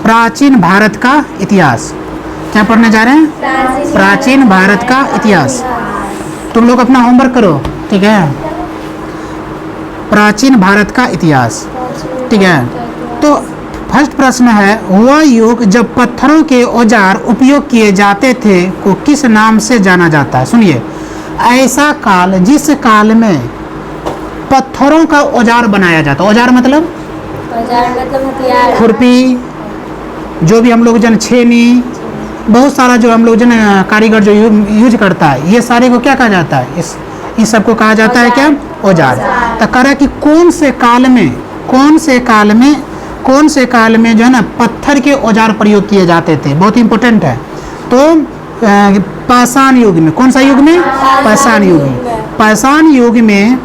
प्राचीन भारत का इतिहास। क्या पढ़ने जा रहे हैं? प्राचीन भारत का इतिहास। तुम लोग अपना होमवर्क करो, ठीक है। प्राचीन भारत का इतिहास, ठीक है। तो फर्स्ट प्रश्न है, वह युग जब पत्थरों के औजार उपयोग किए जाते थे को किस नाम से जाना जाता है? सुनिए, ऐसा काल जिस काल में पत्थरों का औजार बनाया जाता। औजार मतलब हथियार, खुरपी, जो भी हम लोग जन छेनी, बहुत सारा जो हम लोग जन कारीगर जो यूज करता है, ये सारे को क्या कहा जाता है? इस सब को कहा जाता है क्या? औजार। तो कह रहा कि कौन से काल में जो है ना पत्थर के औजार प्रयोग किए जाते थे, बहुत इंपॉर्टेंट है। तो पाषाण युग में। कौन सा युग में? पाषाण युग में। पाषाण युग में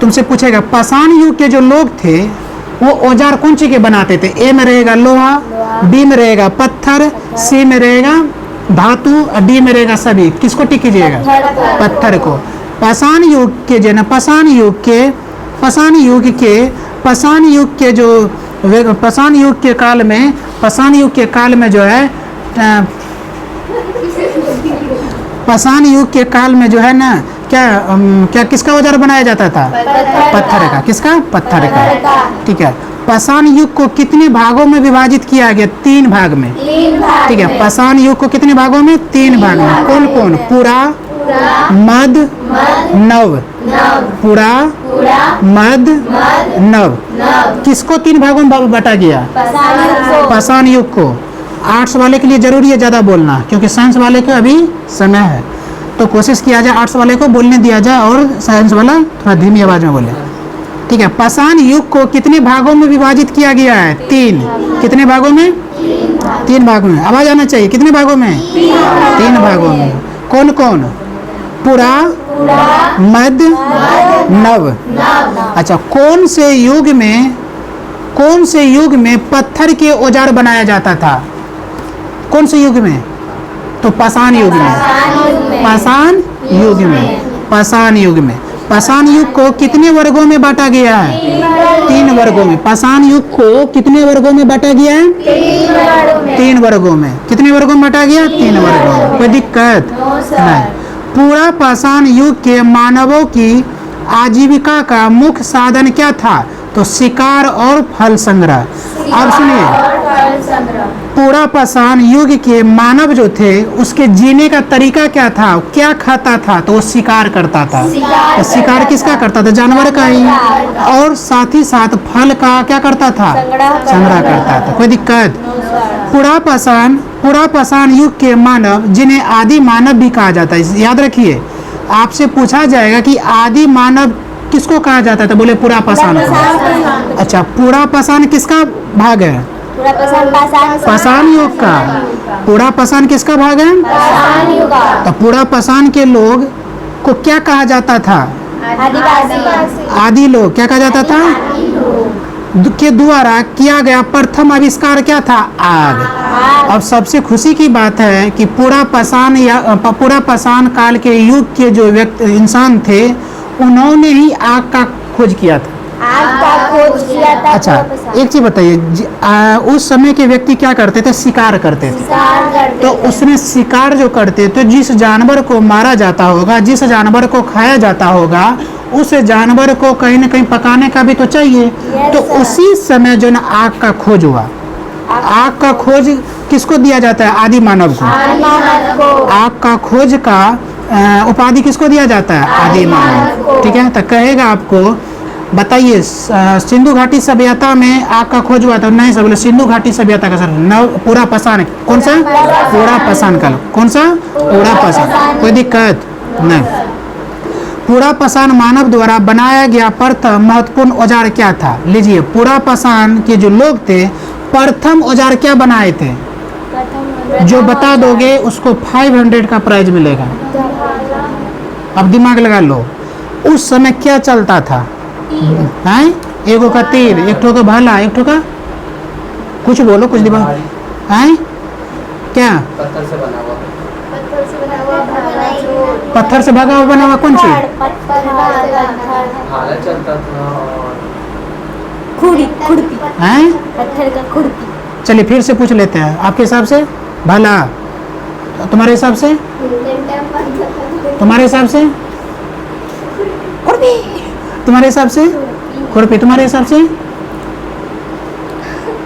तुमसे पूछेगा, पाषाण युग के जो लोग थे वो औजार कौन चीज के बनाते थे? ए में रहेगा लोहा, बी में रहेगा पत्थर, सी में रहेगा धातु और डी में रहेगा सभी। किसको टिक कीजिएगा? पत्थर को। पाषाण युग के जो ना पाषाण युग के काल में जो है ना क्या किसका औजार बनाया जाता था? पत्थर का। किसका? पत्थर का, ठीक है। पाषाण युग को कितने भागों में विभाजित किया गया? 3 भाग में, ठीक है। पाषाण युग को कितने भागों में? 3 भाग में। कौन कौन? पुरा, मध्य, नव। पुरा, मध्य, नव। किसको 3 भागों में बांटा गया? पाषाण युग को। आर्ट्स वाले के लिए जरूरी है ज़्यादा बोलना, क्योंकि साइंस वाले का अभी समय है, तो कोशिश किया जाए आर्ट्स वाले को बोलने दिया जाए और साइंस वाला थोड़ा धीमी आवाज में बोले, ठीक है। पाषाण युग को कितने भागों में विभाजित किया गया है? 3। कितने भागों में? 3 भागों में। आवाज आना चाहिए। कितने भागों में? 3 भागों में। कौन कौन? पुरा, मध्य, नव। अच्छा, कौन से युग में पत्थर के औजार बनाया जाता था? कौन से युग में? तो पाषाण युग में। पाषाण युग में। पाषाण युग को कितने वर्गों में बांटा गया है? 3 वर्गों में। पाषाण युग को कितने वर्गों में बांटा गया है? 3 वर्गों में। कितने वर्गों में बांटा गया? 3 वर्गों में। कोई दिक्कत नहीं। पूरा पाषाण युग के मानवों की आजीविका का मुख्य साधन क्या था? तो शिकार और फल संग्रह। अब सुनिए, पूरा पाषाण युग के मानव जो थे उसके जीने का तरीका क्या था? क्या खाता था? तो वो शिकार करता था। तो शिकार किसका करता था? जानवर का ही। और साथ ही साथ फल का क्या करता था? संग्रह करता था। कोई दिक्कत? पूरा पाषाण युग के मानव, जिन्हें आदि मानव भी कहा जाता है, याद रखिए, आपसे पूछा जाएगा कि आदि मानव किसको कहा जाता था? बोले पूरा पाषाण को। अच्छा, पूरा पाषाण किसका भाग है? पाषाण युग का। पूरा पाषाण किसका भाग है? तो पूरा पाषाण के लोग को क्या कहा जाता था? आदि लोग। क्या कहा जाता था? के द्वारा किया गया प्रथम आविष्कार क्या था? आग। अब सबसे खुशी की बात है कि पूरा पाषाण काल के युग के जो इंसान थे, उन्होंने ही आग का खोज किया था। अच्छा, एक चीज बताइए, उस समय के व्यक्ति क्या करते थे? शिकार करते थे। तो उसमें शिकार जो करते थे, जिस जानवर को मारा जाता होगा, जिस जानवर को खाया जाता होगा, उस जानवर को कहीं न कहीं पकाने का भी तो चाहिए। तो उसी समय जो ना आग का खोज हुआ। आग का खोज किसको दिया जाता है? आदि मानव को। आग का खोज का उपाधि किसको दिया जाता है? आदि मानव, ठीक है। तो कहेगा आपको, बताइए, सिंधु घाटी सभ्यता में आग का खोज हुआ था? नहीं सर, बोले सिंधु घाटी सभ्यता का सर पूरा पाषाण। कौन सा? पूरा पाषाण काल। कौन सा? पूरा पाषाण। कोई दिक्कत नहीं। पूरा पाषाण मानव द्वारा बनाया गया प्रथम महत्वपूर्ण औजार क्या था? लीजिए, पूरा पाषाण के जो लोग थे, प्रथम औजार क्या बनाए थे? जो बता दोगे उसको 500 का प्राइज मिलेगा। अब दिमाग लगा लो, उस समय क्या चलता था? हैं? एगो का तीर, एक ठो का भाला, एक ठो का कुछ बोलो, कुछ दिमाग हैं? क्या? पत्थर से बना हुआ बना हुआ कौन चीज? खुरपी हैं? पत्थर का खुरपी। चलिए फिर से पूछ लेते हैं, आपके हिसाब से भला, तुम्हारे हिसाब से, तुम्हारे हिसाब से खुरपी, तुम्हारे हिसाब से खुरपी, तुम्हारे हिसाब से,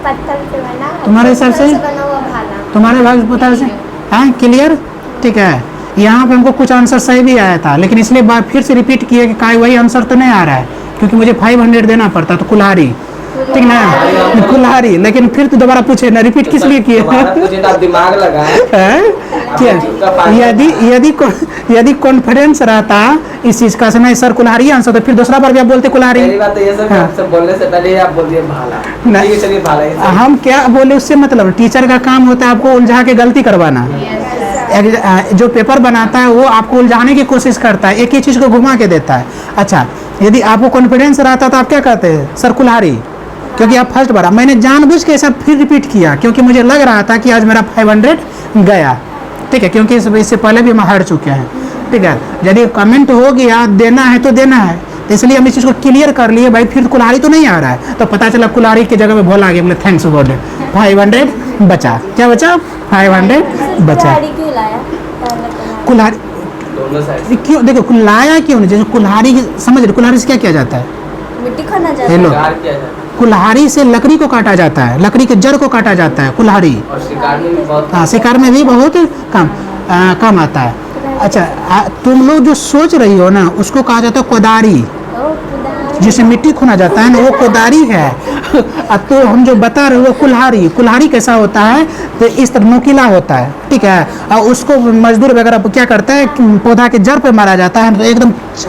पत्थर से बना, तुम्हारे हिसाब से, बना हुआ भाला। तुम्हारे भाग पता से, हाँ क्लियर, ठीक है। यहाँ पे हमको कुछ आंसर सही भी आया था, लेकिन इसलिए बार फिर से रिपीट किए कि काय वही आंसर तो नहीं आ रहा है, क्योंकि मुझे 500 देना पड़ता, तो कुल्हाड़ी, ठीक ना, कुल्हाड़ी। लेकिन फिर तो दोबारा पूछे ना, रिपीट किस लिए किए मुझे तो दिमाग लगा है क्या? यदि कॉन्फिडेंस रहता इस चीज का, नहीं सर कुल्हाड़ी आंसर, तो फिर दूसरा बार भी आप बोलते कुल्हाड़ी। मेरी बात तो ये सर, आपसे बोलने से पहले ही आप बोल दिए भाला। नहीं। ठीक है, चलिए भाला ही सही। हम क्या बोले उससे मतलब, टीचर का काम होता है आपको उलझा के गलती करवाना। जो पेपर बनाता है वो आपको उलझाने की कोशिश करता है, एक ही चीज को घुमा के देता है। अच्छा, यदि आपको कॉन्फिडेंस रहता तो आप क्या कहते हैं, सर कुल्हाड़ी, क्योंकि आप फर्स्ट बार, मैंने जानबूझ के ऐसा फिर रिपीट किया क्योंकि मुझे लग रहा था कि आज मेरा 500 गया, ठीक है, क्योंकि इससे पहले भी हम हार चुके हैं, ठीक है। यदि कमेंट हो गया देना है तो देना है, तो इसलिए हम इस चीज़ को क्लियर कर लिए भाई, फिर कुल्हाड़ी तो नहीं आ रहा है, तो पता चला कुल्हाड़ी की जगह में भोला आ गया, बोले थैंक्स गॉड 500 बचा, क्या बचा, 500 बचा। कुल्हाड़ी क्यों लाया? कुल्हाड़ी दोनों साइड क्यों, देखो लाया क्यों नहीं, जैसे कुल्हाड़ी समझ रहे, कुल्हाड़ी से क्या किया जाता है, मिट्टी खाना जाता हेलो, शिकार किया जाता है, कुल्हाड़ी से लकड़ी को काटा जाता है, लकड़ी के जड़ को काटा जाता है कुल्हाड़ी। और शिकार में भी बहुत हाँ, शिकार में भी बहुत काम आता है। अच्छा, तुम लोग जो सोच रही हो ना, उसको कहा जाता है कोदारी, ओ, कुदारी। जिसे मिट्टी खोना जाता है ना, वो कोदारी है। अब तो हम जो बता रहे हो वो कुल्हाड़ी, कुल्हाड़ी कैसा होता है, तो इस तरह नोकीला होता है, ठीक है, और उसको मजदूर वगैरह क्या करता है, पौधा के जड़ पे मारा जाता है, तो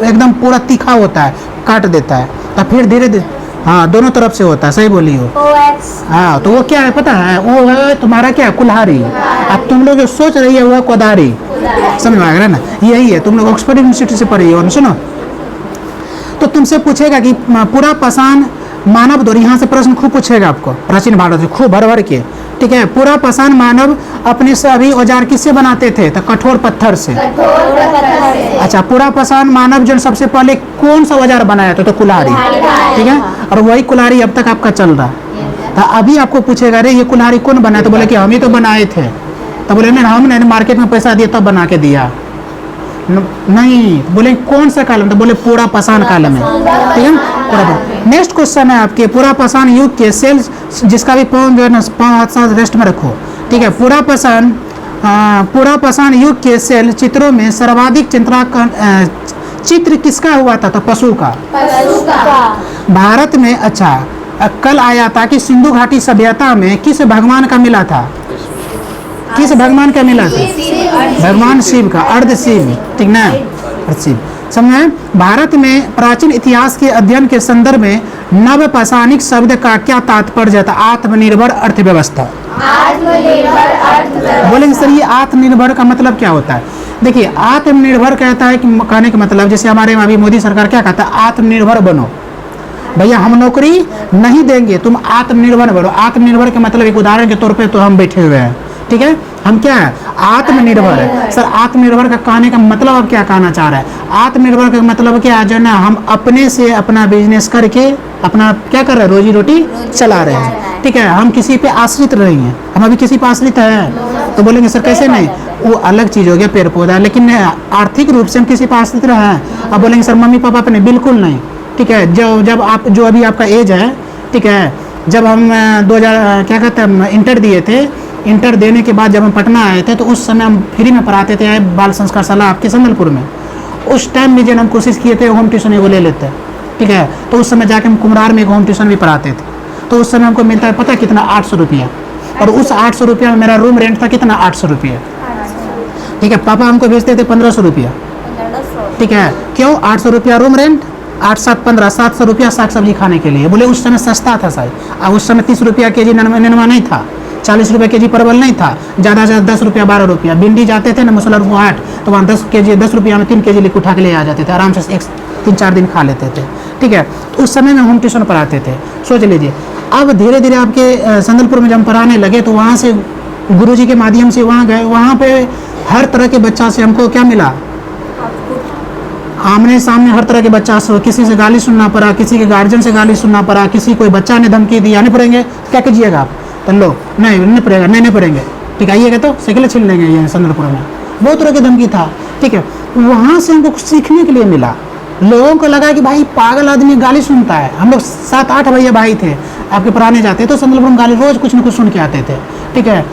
एकदम पूरा तीखा होता है, काट देता है, तो फिर धीरे धीरे, हाँ दोनों तरफ से होता है, सही बोली हो। OX। हाँ, तो वो क्या है पता है, वो है तुम्हारा क्या, कुल्हाड़ी। अब तुम लोग जो सोच रही है वो है कोदारी, समझ में आ गया ना, यही है। तुम लोग ऑक्सफोर्ड यूनिवर्सिटी से पढ़ी हो, सुनो, तो तुमसे पूछेगा कि पूरा पाषाण मानव द्वारा, यहाँ से प्रश्न खूब पूछेगा आपको, प्राचीन भारत से खूब भर भर के, ठीक है। पूरा पाषाण मानव अपने सभी औजार किससे बनाते थे, तो कठोर पत्थर से। अच्छा, पूरा पाषाण मानव जो सबसे पहले कौन सा औजार बनाया था, तो कुल्हाड़ी, ठीक है, और वही कुल्हाड़ी अब तक आपका चल रहा। तो अभी आपको पूछेगा अरे ये कुल्हाड़ी कौन बनाया, तो बोले कि हम ही तो बनाए थे, तो बोले ना हमने मार्केट में पैसा दिया तब बना के दिया, नहीं, बोले कौन सा कालम, तो बोले पूरा पाषाण कालम है, ठीक है। पूरा नेक्स्ट क्वेश्चन है आपके, पूरा पाषाण युग के सेल्स, जिसका भी पाँव जो है ना, पाँव हाथ साथ रेस्ट में रखो, ठीक है। पूरा पाषाण युग के सेल चित्रों में सर्वाधिक चित्र किसका हुआ था, तो पशु का। भारत में, अच्छा, कल आया था कि सिंधु घाटी सभ्यता में किस भगवान का मिला था, किस भगवान का मिला था, भगवान शिव का, अर्ध शिव, ठीक ना, अर्ध शिव। समझे। भारत में प्राचीन इतिहास के अध्ययन के संदर्भ में नव पाषाणिक शब्द का क्या तात्पर्य था, आत्मनिर्भर अर्थव्यवस्था। बोलेंगे सर ये आत्मनिर्भर का मतलब क्या होता है, देखिए आत्मनिर्भर कहता है कि कहने का मतलब, जैसे हमारे अभी मोदी सरकार क्या कहता है, आत्मनिर्भर बनो, भैया हम नौकरी नहीं देंगे, तुम आत्मनिर्भर बनो। आत्मनिर्भर के मतलब एक उदाहरण के तौर पे तो हम बैठे हुए हैं, ठीक है, हम क्या है, आत्मनिर्भर है। सर आत्मनिर्भर का कहने का मतलब आप क्या कहना चाह रहे हैं, आत्मनिर्भर का मतलब क्या है, जो ना हम अपने से अपना बिजनेस करके अपना क्या कर रहे हैं, रोजी रोटी चला रहे हैं, ठीक है, हम किसी पे आश्रित नहीं हैं, हम अभी किसी पे आश्रित हैं, तो बोलेंगे सर कैसे नहीं, वो अलग चीज़ हो गया पेड़ पौधा, लेकिन आर्थिक रूप से हम किसी पे आश्रित रहे हैं। अब बोलेंगे सर मम्मी पापा पे नहीं, बिल्कुल नहीं, ठीक है। जब आप जो अभी आपका एज है, ठीक है, जब हम 2000 क्या कहते हैं इंटर दिए थे, इंटर देने के बाद जब हम पटना आए थे, तो उस समय हम फ्री में पढ़ाते थे बाल संस्कार शाला आपके संदलपुर में। उस टाइम में जब हम कोशिश किए थे होम ट्यूशन वो ले लेते, ठीक है, तो उस समय जाके हम कुम्हरार में एक होम ट्यूशन भी पढ़ाते थे, तो उस समय हमको मिलता है पता कितना, 800 रुपया, और उस 800 रुपया में मेरा रूम रेंट था कितना, 800 रुपया, ठीक है। पापा हमको भेजते थे 1500 रुपया, ठीक है, क्यों 800 रुपया रूम रेंट, 8 7 15 700 रुपया साग सब्जी खाने के लिए, बोले उस समय सस्ता था शायद, और उस समय 30 रुपया के जी नेनुआ नहीं था, 40 रुपये के जी परवल नहीं था, ज़्यादा से ज़्यादा 10 रुपया 12 रुपया। भिंडी जाते थे ना मुसलर को 8, तो वहाँ 10 रुपया में 3 के जी लिख उठा के ले आ जाते थे, आराम से 3-4 दिन खा लेते थे, ठीक है। तो उस समय में होम ट्यूशन पढ़ाते थे, सोच लीजिए। अब धीरे धीरे आपके संदलपुर में जब हम पढ़ाने लगे, तो वहाँ से गुरुजी के माध्यम से वहाँ गए, वहाँ पे हर तरह के बच्चा से हमको क्या मिला, आमने सामने हर तरह के बच्चा से, किसी से गाली सुनना पड़ा, किसी के गार्जियन से गाली सुनना पड़ा, किसी कोई बच्चा ने धमकी दी, आने पड़ेंगे, क्या कीजिएगा आप, तो लो नहीं नहीं पड़ेगा, नहीं पड़ेंगे, ठीक है आइएगा तो साइकिल छीन लेंगे ये संदलपुर में, बहुत तरह की धमकी था। ठीक है, वहाँ से हमको कुछ सीखने के लिए मिला। लोगों को लगा कि भाई पागल आदमी गाली सुनता है। हम लोग 7-8 भैया भाई थे, आपके पुराने जाते तो संदलपुर में गाली रोज कुछ न कुछ सुन के आते थे। ठीक है,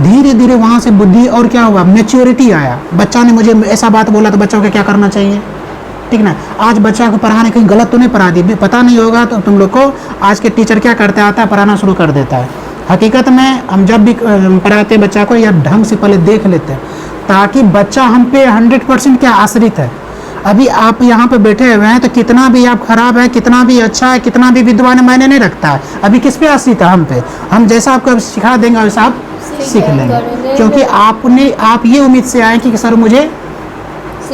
धीरे धीरे वहाँ से बुद्धि और क्या हुआ, मैच्योरिटी आया। बच्चा ने मुझे ऐसा बात बोला तो बच्चों को क्या करना चाहिए, ठीक ना। आज बच्चा को पढ़ाने कहीं गलत तो नहीं पढ़ा दी, पता नहीं होगा तो तुम लोग को आज के टीचर क्या करते आता है, पढ़ाना शुरू कर देता है। हकीकत में हम जब भी पढ़ाते बच्चा को या ढंग से पहले देख लेते हैं, ताकि बच्चा हम पे 100% क्या आश्रित है। अभी आप यहाँ पे बैठे हुए हैं तो कितना भी आप खराब है, कितना भी अच्छा है, कितना भी विद्वान है, मायने नहीं रखता है। अभी किस पे आश्रित है, हम पे। हम जैसा आपको सिखा देंगे वैसा आप सीख लेंगे, क्योंकि आप ये उम्मीद से आए कि सर मुझे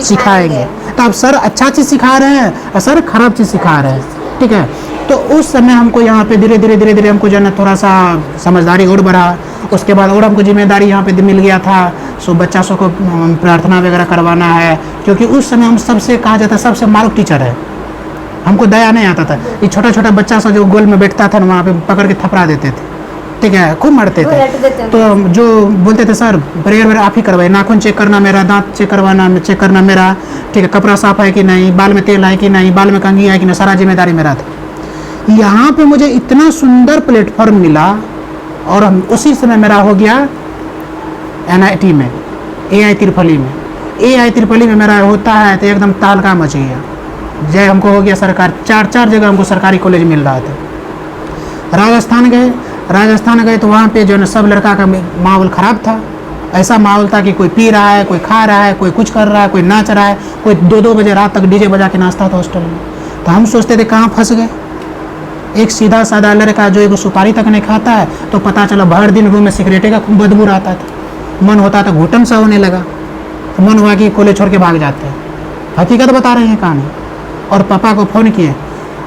सिखाएंगे। तो आप सर अच्छा चीज़ सिखा रहे हैं और सर खराब चीज़ सिखा रहे हैं। ठीक है, तो उस समय हमको यहाँ पे धीरे धीरे हमको जो है ना थोड़ा सा समझदारी और बढ़ा। उसके बाद और हमको जिम्मेदारी यहाँ पे मिल गया था। सो बच्चा सबको प्रार्थना वगैरह करवाना है, क्योंकि उस समय हम सबसे कहा जाता है सबसे मारूफ टीचर है। हमको दया नहीं आता था। ये छोटा छोटा बच्चा सा जो गोल में बैठता था ना, वहाँ पे पकड़ के थपड़ा देते थे। ठीक है, खूब मारते थे। तो जो बोलते थे सर प्रेयर आप ही करवाए, नाखून चेक करना मेरा, दांत चेक चेक करना मेरा, ठीक है, कपड़ा साफ है कि नहीं, बाल में तेल है कि नहीं, बाल में कंघी है कि नहीं, सारा जिम्मेदारी मेरा था। यहाँ पे मुझे इतना सुंदर प्लेटफॉर्म मिला और उसी समय मेरा हो गया NIT में, AI तिरपली में। AI तिरपली में मेरा होता है तो एकदम तालका मच गया। जय हमको हो गया सरकार, 4 जगह हमको सरकारी कॉलेज मिल रहा था। राजस्थान गए तो वहाँ पे जो है सब लड़का का माहौल ख़राब था। ऐसा माहौल था कि कोई पी रहा है, कोई खा रहा है, कोई कुछ कर रहा है, कोई नाच रहा है, कोई 2-2 बजे रात तक DJ बजा के नाचता था हॉस्टल में। तो हम सोचते थे कहाँ फंस गए। एक सीधा साधा लड़का जो एक सुपारी तक नहीं खाता है, तो पता चला भर दिन रूम में सिगरेटे का खूब बदबू आता था। मन होता था घुटन सा होने लगा, तो मन हुआ कि कॉलेज छोड़ के भाग जाते हैं। हकीकत बता रहे हैं कहानी। और पापा को फ़ोन किए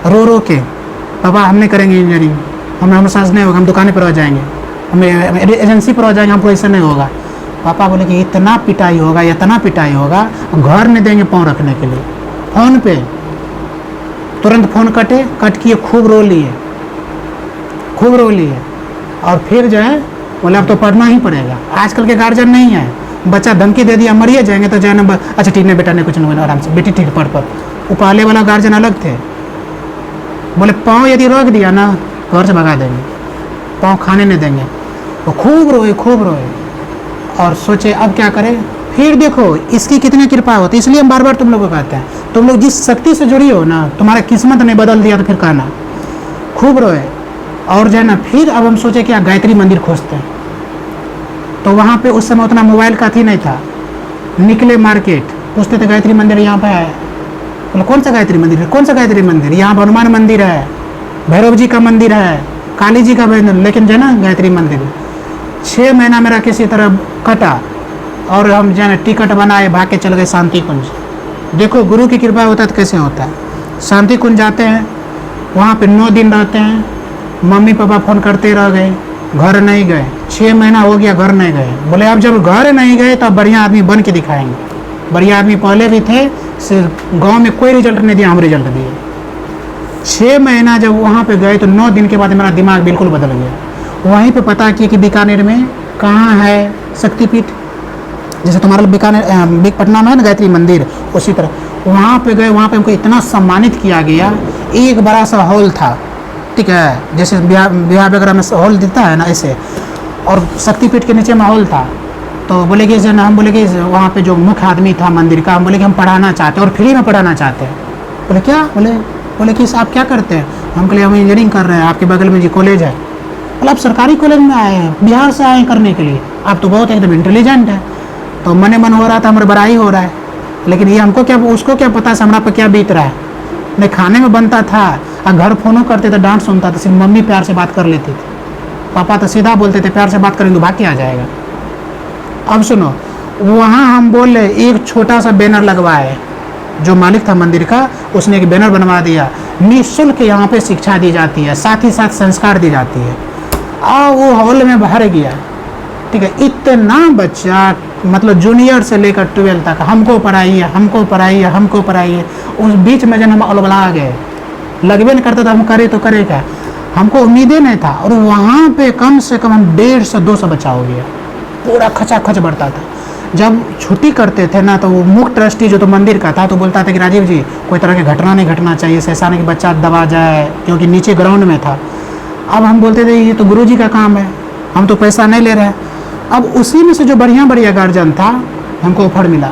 रो के, पापा हम नहीं करेंगे इंजीनियरिंग, हमें साथ नहीं होगा, हम दुकान पर आ जाएंगे, हमें एजेंसी पर आ जाएंगे, हमको ऐसा नहीं होगा। पापा बोले कि इतना पिटाई होगा, घर नहीं देंगे पाँव रखने के लिए। फ़ोन पे तुरंत फ़ोन कट किए, खूब रो लिए। और फिर जो है बोले अब तो पढ़ना ही पड़ेगा। आजकल के गार्जियन नहीं है, बच्चा धमकी दे दिया मरिए जाएंगे तो जाए ना, अच्छा ठीक नहीं बेटा नहीं कुछ नहीं, आराम से बेटी ठीक पढ़। वो पहले वाला गार्जियन अलग थे, बोले पाँव यदि रोक दिया ना घर से भगा देंगे, पाँव खाने नहीं देंगे। वो खूब रोए और सोचे अब क्या करें। फिर देखो इसकी कितनी कृपा होती है। इसलिए हम बार बार तुम लोग को कहते हैं, तुम लोग जिस शक्ति से जुड़ी हो ना, तुम्हारा किस्मत ने बदल दिया तो फिर कहना। खूब रोए और जो है ना, फिर अब हम सोचे कि गायत्री मंदिर खोजते हैं। तो वहाँ पे उस समय उतना मोबाइल का थी नहीं था। निकले मार्केट, पूछते थे गायत्री मंदिर यहाँ पे है। बोले कौन सा गायत्री मंदिर है, कौन सा गायत्री मंदिर? यहाँ हनुमान मंदिर है, भैरव जी का मंदिर है, काली जी का मंदिर, लेकिन जो है ना गायत्री मंदिर। 6 महीना मेरा किसी तरह कटा और हम जो है टिकट बनाए, भाग के चल गए शांति कुंज। देखो गुरु की कृपा होता है तो कैसे होता है। शांति कुंज जाते हैं, वहाँ पे 9 दिन रहते हैं। मम्मी पापा फ़ोन करते रह गए, घर नहीं गए। 6 महीना हो गया घर नहीं गए। बोले अब जब घर नहीं गए तो बढ़िया आदमी बन के दिखाएंगे। बढ़िया आदमी पहले भी थे, गांव में कोई रिजल्ट नहीं दिया, हम रिजल्ट दिए। 6 महीना जब वहाँ पे गए तो 9 दिन के बाद मेरा दिमाग बिल्कुल बदल गया। वहीं पे पता किया कि बीकानेर में कहाँ है शक्तिपीठ, जैसे तुम्हारा बीकानेर पटना में है ना गायत्री मंदिर, उसी तरह वहाँ पे गए। वहाँ पे हमको इतना सम्मानित किया गया। एक बड़ा सा हॉल था, ठीक है, जैसे ब्याह वगैरह में हॉल देता है ना ऐसे, और शक्तिपीठ के नीचे में हॉल था। तो बोले कि हम बोले कि वहाँ पे जो मुख्य आदमी था मंदिर का, हम बोले कि हम पढ़ाना चाहते हैं और फ्री में पढ़ाना चाहते हैं। बोले क्या? बोले कि आप क्या करते हैं? हम बोले हम इंजीनियरिंग कर रहे हैं, आपके बगल में जी कॉलेज है। बोले आप सरकारी कॉलेज में आए हैं, बिहार से आए हैं करने के लिए, आप तो बहुत एकदम इंटेलिजेंट है। तो मन हो रहा था, हमारा बड़ाई हो रहा है, लेकिन ये हमको क्या, उसको क्या पता हमारा पर क्या बीत रहा है। नहीं खाने में बनता था और घर फ़ोनों करते थे, डांट सुनता था। सिर्फ मम्मी प्यार से बात कर लेती थी, पापा तो सीधा बोलते थे प्यार से बात करेंगे तो भाग के आ जाएगा। अब सुनो, वहाँ हम बोल रहे एक छोटा सा बैनर लगवाए, जो मालिक था मंदिर का उसने एक बैनर बनवा दिया, निःशुल्क यहाँ पे शिक्षा दी जाती है, साथ ही साथ संस्कार दी जाती है। वो हॉल में भर गया, ठीक है। इतना बच्चा, मतलब जूनियर से लेकर 12 तक हमको पढ़ाइए। उस बीच में जब हम अलबला गए, लगबे नहीं करता था, हम करे तो करे क्या। हमको उम्मीदें नहीं था। और वहाँ पे कम से कम हम 150 से 200 बच्चा हो गया, पूरा खचाखच बढ़ता था। जब छुट्टी करते थे ना तो वो मुख्य ट्रस्टी जो तो मंदिर का था तो बोलता था कि राजीव जी कोई तरह की घटना नहीं घटना चाहिए, ऐसा नहीं कि बच्चा दबा जाए, क्योंकि नीचे ग्राउंड में था। अब हम बोलते थे ये तो गुरुजी का काम है, हम तो पैसा नहीं ले रहे हैं। अब उसी में से जो बढ़िया बढ़िया गार्जियन था हमको ऑफर मिला,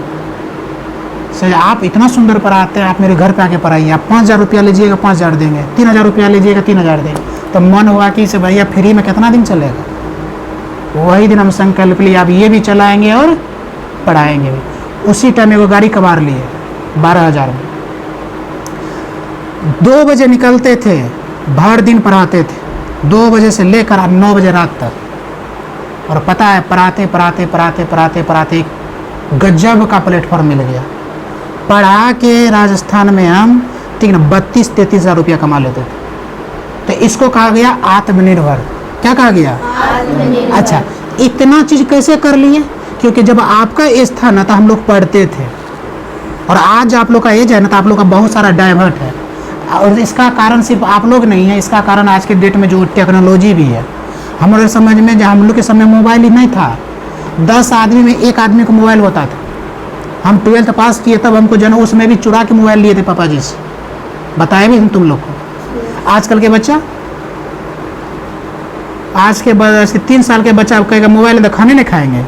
सर आप इतना सुंदर पढ़ाते हैं, आप मेरे घर पे आके पढ़ाइए, आप 5,000 रुपया लीजिएगा 5,000 देंगे, 3,000 रुपया लीजिएगा 3,000 देंगे। तो मन हुआ कि इसे भैया फ्री में कितना दिन चलेगा। वही दिन हम संकल्प लिए अब ये भी चलाएंगे और पढ़ाएंगे भी। उसी टाइम एगो गाड़ी कबार लिए 12,000 में। 2 बजे निकलते थे, भर दिन पढ़ाते थे, 2 बजे से लेकर 9 बजे रात तक। और पता है पढ़ाते पढ़ाते पढ़ाते पढ़ाते पढ़ाते गजब का प्लेटफॉर्म मिल गया। पढ़ा के राजस्थान में हम ठीक ना 32-33 हज़ार रुपया कमा लेते थे। तो इसको कहा गया आत्मनिर्भर। क्या कहा गया? अच्छा, इतना चीज़ कैसे कर लिए? क्योंकि जब आपका एज था ना तो हम लोग पढ़ते थे, और आज आप लोग का एज है ना तो आप लोग का बहुत सारा डाइवर्ट है। और इसका कारण सिर्फ आप लोग नहीं है, इसका कारण आज के डेट में जो टेक्नोलॉजी भी है। हमारे समझ में जब हम लोग के समय मोबाइल ही नहीं था, 10 आदमी में 1 आदमी को मोबाइल होता था। हम 12th पास किए तब हमको जन उसमें भी चुरा के मोबाइल लिए थे पापा जी से, बताए भी हम तुम लोग को। आजकल के बच्चा, आज के 3 साल के बच्चा कहेगा मोबाइल तो खाने नहीं खाएंगे,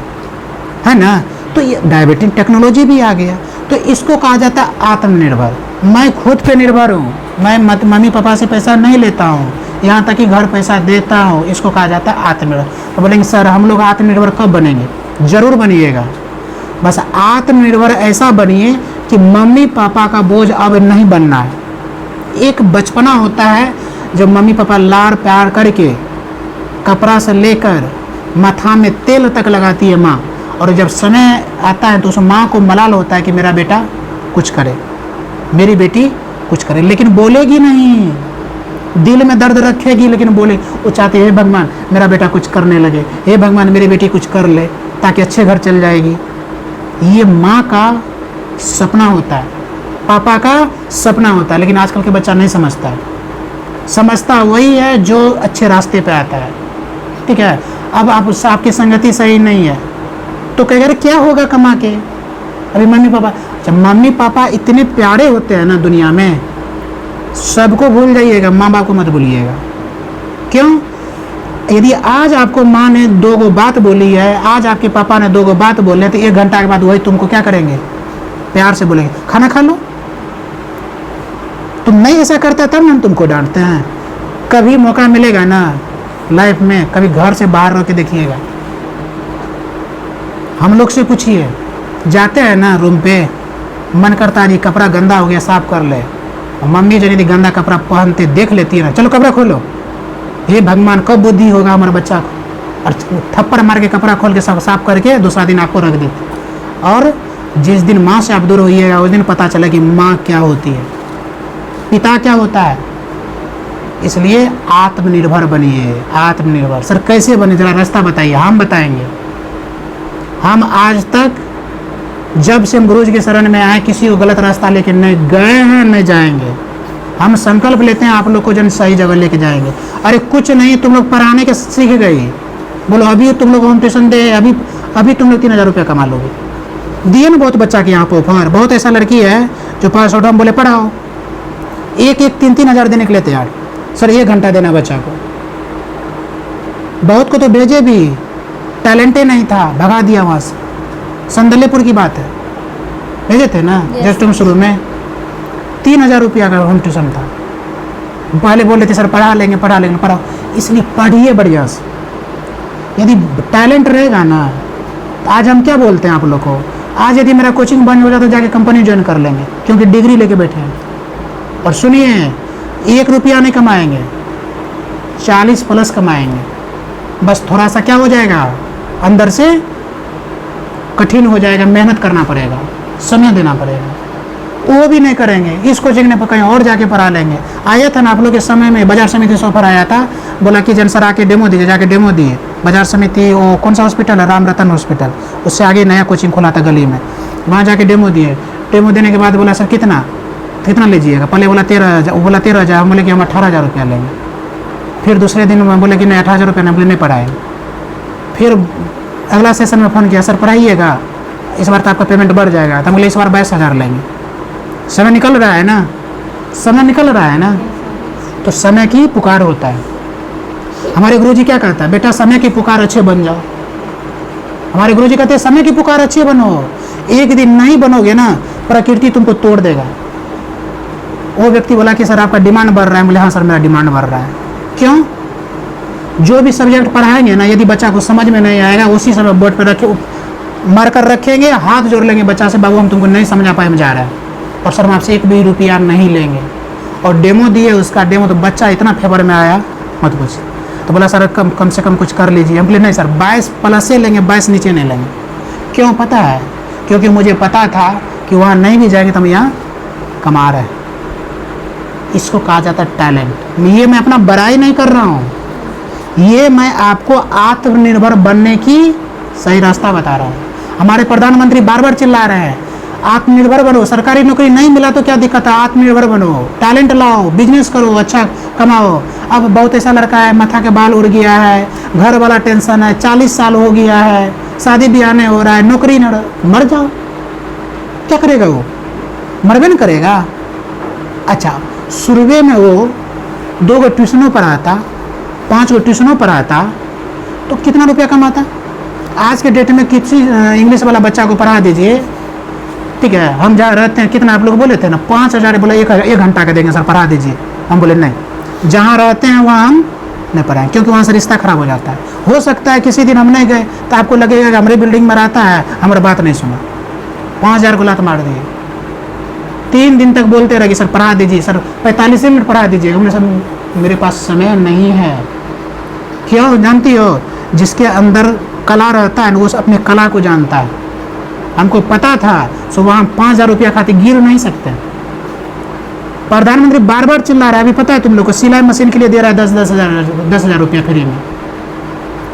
है ना। तो ये डायबिटिक टेक्नोलॉजी भी आ गया। तो इसको कहा जाता है आत्मनिर्भर। मैं खुद पे निर्भर हूँ, मैं मम्मी पापा से पैसा नहीं लेता हूँ, यहाँ तक कि घर पैसा देता हूँ। इसको कहा जाता है आत्मनिर्भर। तो बोलेंगे सर हम लोग आत्मनिर्भर कब बनेंगे? जरूर बनिएगा, बस आत्मनिर्भर ऐसा बनिए कि मम्मी पापा का बोझ अब नहीं बनना है। एक बचपना होता है जब मम्मी पापा लाड़ प्यार करके कपड़ा से लेकर माथा में तेल तक लगाती है माँ, और जब समय आता है तो उस माँ को मलाल होता है कि मेरा बेटा कुछ करे, मेरी बेटी कुछ करे, लेकिन बोलेगी नहीं, दिल में दर्द रखेगी लेकिन बोले। वो चाहती है हे भगवान मेरा बेटा कुछ करने लगे, हे भगवान मेरी बेटी कुछ कर ले ताकि अच्छे घर चल जाएगी। ये माँ का सपना होता है, पापा का सपना होता है। लेकिन आजकल के बच्चा नहीं समझता है, समझता वही है जो अच्छे रास्ते पे आता है। ठीक है, अब आपकी संगति सही नहीं है तो कहेगा अरे क्या होगा कमा के। अभी मम्मी पापा, जब मम्मी पापा इतने प्यारे होते हैं ना दुनिया में, सबको भूल जाइएगा, माँ बाप को मत भूलिएगा। क्यों? यदि आज आपको माँ ने 2 गो बात बोली है, आज आपके पापा ने 2 गो बात बोले, तो 1 घंटा के बाद वही तुमको क्या करेंगे? प्यार से बोलेंगे खाना खा लो। तुम नहीं ऐसा करता तब ना हम तुमको डांटते हैं। कभी मौका मिलेगा ना लाइफ में, कभी घर से बाहर रह के देखिएगा। हम लोग से पूछिए, जाते हैं ना रूम पे, मन करता है जी कपड़ा गंदा हो गया साफ कर ले, और मम्मी जो यदि गंदा कपड़ा पहनते देख लेती है ना, चलो कपड़ा खोलो, हे भगवान कब बुद्धि होगा हमारे बच्चा को, और थप्पड़ मार के कपड़ा खोल के सब साफ करके दूसरा दिन आपको रख देती। और जिस दिन माँ से आप दूर होइएगा उस दिन पता चला कि माँ क्या होती है, पिता क्या होता है। इसलिए आत्मनिर्भर बनिए, आत्मनिर्भर। सर कैसे बने, जरा रास्ता बताइए। हम बताएंगे। हम आज तक जब से हम गुरुजी के शरण में आए किसी को गलत रास्ता लेके नहीं गए हैं, नहीं जाएंगे। हम संकल्प लेते हैं आप लोग को जन सही जगह लेके जाएंगे। अरे कुछ नहीं, तुम लोग पढ़ाने के सीख गई, बोलो अभी तुम लोग होम ट्यूशन दे, अभी तुम लोग 3,000 रुपया कमा लोगे। दिए ना बहुत बच्चा के यहाँ पर ऑफर, बहुत ऐसा लड़की है जो 500 हम बोले पढ़ाओ, 3-3 हज़ार देने के लिए तैयार। सर 1 घंटा देना बच्चा को। बहुत को तो भेजे भी, टैलेंटे नहीं था, भगा दिया वहाँ से। संदलेपुर की बात है, भेजे थे ना जस्ट तुम शुरू में 3,000 रुपया का होम ट्यूशन था। पहले बोल रहे थे सर पढ़ा लेंगे पढ़ाओ। इसलिए पढ़िए बढ़िया से। यदि टैलेंट रहेगा ना तो आज हम क्या बोलते हैं आप लोग को, आज यदि मेरा कोचिंग बंद हो जाता तो जाके कंपनी ज्वाइन कर लेंगे, क्योंकि डिग्री लेके बैठे हैं। और सुनिए, 1 रुपया नहीं कमाएंगे, 40+ कमाएंगे। बस थोड़ा सा क्या हो जाएगा, अंदर से कठिन हो जाएगा, मेहनत करना पड़ेगा, समय देना पड़ेगा। वो भी नहीं करेंगे, इस कोचिंग ने कहीं और जाके पढ़ा लेंगे। आया था ना आप लोग के समय में, बाजार समिति से ऑफर आया था, बोला कि जन सर आके डेमो दीजिए, जाके डेमो दिए। बाजार समिति वो कौन सा हॉस्पिटल है, राम रतन हॉस्पिटल, उससे आगे नया कोचिंग खोला था गली में, वहाँ जाके डेमो दिए। डेमो देने के बाद बोला सर कितना लीजिएगा, पहले बोला 13,000, वो बोला 13,000, हम बोले कि हम 18,000 रुपया लेंगे। फिर दूसरे दिन मैं बोले कि नहीं 18,000 रुपये बोले नहीं पढ़ाए। फिर अगला सेशन में फ़ोन किया, सर पढ़ाइएगा, इस बार तो आपका पेमेंट बढ़ जाएगा। तो बोले इस बार 22,000 लेंगे। समय निकल रहा है ना, समय निकल रहा है ना, तो समय की पुकार होता है। हमारे गुरुजी क्या कहता है, बेटा समय की पुकार अच्छे बन जाओ। हमारे गुरुजी कहते हैं समय की पुकार अच्छे बनो, एक दिन नहीं बनोगे ना प्रकृति तुमको तोड़ देगा। वो व्यक्ति बोला कि सर आपका डिमांड बढ़ रहा है। बोले हाँ सर मेरा डिमांड बढ़ रहा है। क्यों? जो भी सब्जेक्ट पढ़ाएंगे ना, यदि बच्चा को समझ में नहीं आएगा, उसी समय बोर्ड पर रखे मार्कर रखेंगे, हाथ जोड़ लेंगे बच्चा से, बाबू हम तुमको नहीं समझ आ पाए, हम जा रहा है, और सर हम आपसे एक भी रुपया नहीं लेंगे। और डेमो दिए, उसका डेमो तो बच्चा इतना फेवर में आया मत पूछ। तो बोला सर कम से कम कुछ कर लीजिए। हम बोले नहीं सर 22 प्लस से लेंगे, 22 नीचे नहीं लेंगे। क्यों? पता है, क्योंकि मुझे पता था कि वहाँ नहीं भी जाएंगे तो हम यहाँ कमा रहे हैं। इसको कहा जाता है टैलेंट। ये मैं अपना बड़ाई नहीं कर रहा हूँ, ये मैं आपको आत्मनिर्भर बनने की सही रास्ता बता रहा हूँ। हमारे प्रधानमंत्री बार बार चिल्ला रहे हैं आत्मनिर्भर बनो, सरकारी नौकरी नहीं मिला तो क्या दिक्कत है, आत्मनिर्भर बनो, टैलेंट लाओ, बिजनेस करो, अच्छा कमाओ। अब बहुत ऐसा लड़का है माथा के बाल उड़ गया है, घर वाला टेंशन है, 40 साल हो गया है, शादी ब्याह नहीं हो रहा है, नौकरी न, मर जाओ। क्या करेगा वो? मरबे न करेगा। अच्छा शुरुए में वो 2 गो ट्यूशनों पर आता, 5 गो ट्यूशनों पर आता, तो कितना रुपया कमाता? आज के डेट में किसी इंग्लिश वाला बच्चा को पढ़ा दीजिए, ठीक है, हम जा रहते हैं, कितना आप लोग बोले थे ना 5,000, बोले 1 घंटा का देंगे सर, पढ़ा दीजिए। हम बोले नहीं, जहाँ रहते हैं वहाँ हम नहीं पढ़ाएं, क्योंकि वहाँ से रिश्ता खराब हो जाता है। हो सकता है किसी दिन हम नहीं गए तो आपको लगेगा कि हमारी बिल्डिंग में रहता है, हमारी बात नहीं सुना, 5,000 को लात मार दिए। 3 दिन तक बोलते रहे सर पढ़ा दीजिए, सर 45 मिनट पढ़ा दीजिए। हमने सर मेरे पास समय नहीं है। क्यों? जानती हो, जिसके अंदर कला रहता है वो अपने कला को जानता है। हमको पता था सुबह हम 5,000 रुपया खाते गिर नहीं सकते। प्रधानमंत्री बार बार चिल्ला रहा है, अभी पता है तुम लोग को सिलाई मशीन के लिए दे रहा है 10,000 रुपया फ्री में,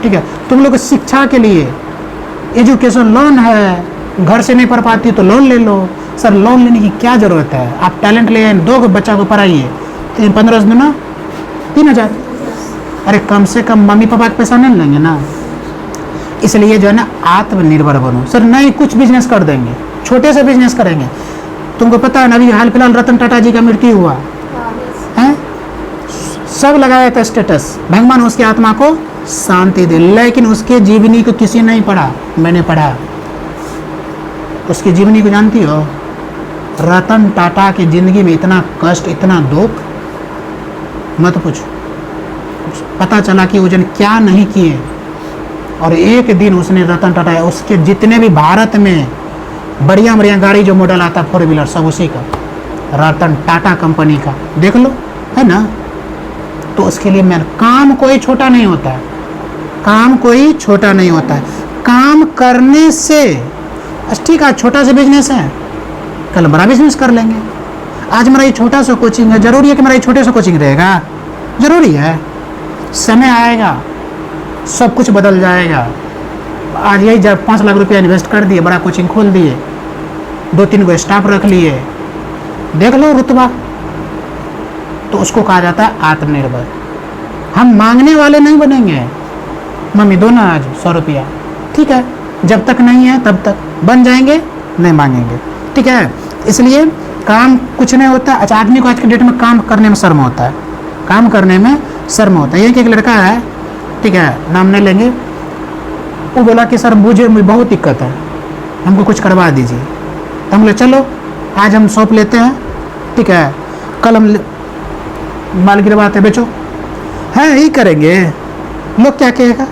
ठीक है। तुम लोग को शिक्षा के लिए एजुकेशन लोन है, घर से नहीं पढ़ पाती तो लोन ले लो। सर लोन लेने की क्या ज़रूरत है? आप टैलेंट ले 2 बच्चा को पढ़ाइए, 15 दिन ना 3,000। अरे कम से कम मम्मी पापा के पैसा नहीं लेंगे ना। इसलिए जो है ना आत्मनिर्भर बनो। सर नहीं, कुछ बिजनेस कर देंगे, छोटे से बिजनेस करेंगे। तुमको पता है ना अभी हाल फिलहाल रतन टाटा जी का मृत्यु हुआ है, सब लगाया था स्टेटस, भगवान उसकी आत्मा को शांति दे, लेकिन उसके जीवनी को किसी नहीं पढ़ा, मैंने पढ़ा। उसकी जीवनी को जानती हो? रतन टाटा की जिंदगी में इतना कष्ट, इतना दुख मत पूछो। पता चला कि वो जन क्या नहीं किए, और एक दिन उसने रतन टाटा, उसके जितने भी भारत में बढ़िया बढ़िया गाड़ी जो मॉडल आता 4 व्हीलर सब उसी का, रतन टाटा कंपनी का, देख लो, है ना। तो उसके लिए मैं काम कोई छोटा नहीं होता है, काम कोई छोटा नहीं होता है। काम करने से ठीक है, छोटा सा बिजनेस है, कल बड़ा बिजनेस कर लेंगे। आज मेरा ये छोटा सा कोचिंग है, जरूरी है कि मेरा ये छोटे सा कोचिंग रहेगा? जरूरी है। समय आएगा सब कुछ बदल जाएगा। आज यही जब 5 लाख रुपया इन्वेस्ट कर दिए, बड़ा कोचिंग खोल दिए, 2-3 गो स्टाफ रख लिए, देख लो रुतबा। तो उसको कहा जाता है आत्मनिर्भर। हम मांगने वाले नहीं बनेंगे, मम्मी दो ना आज 100 रुपया, ठीक है, जब तक नहीं है तब तक बन जाएंगे, नहीं मांगेंगे, ठीक है। इसलिए काम कुछ नहीं होता। अच्छा आदमी को आज के डेट में काम करने में शर्म होता है, काम करने में शर्म होता है। एक लड़का है, ठीक है, नाम नहीं लेंगे, वो बोला कि सर मुझे बहुत दिक्कत है, हमको कुछ करवा दीजिए। तो हम बोले चलो आज हम शॉप लेते हैं, ठीक है, कल हम माल गिरवाते बेचो। है यही करेंगे, लोग क्या कहेगा?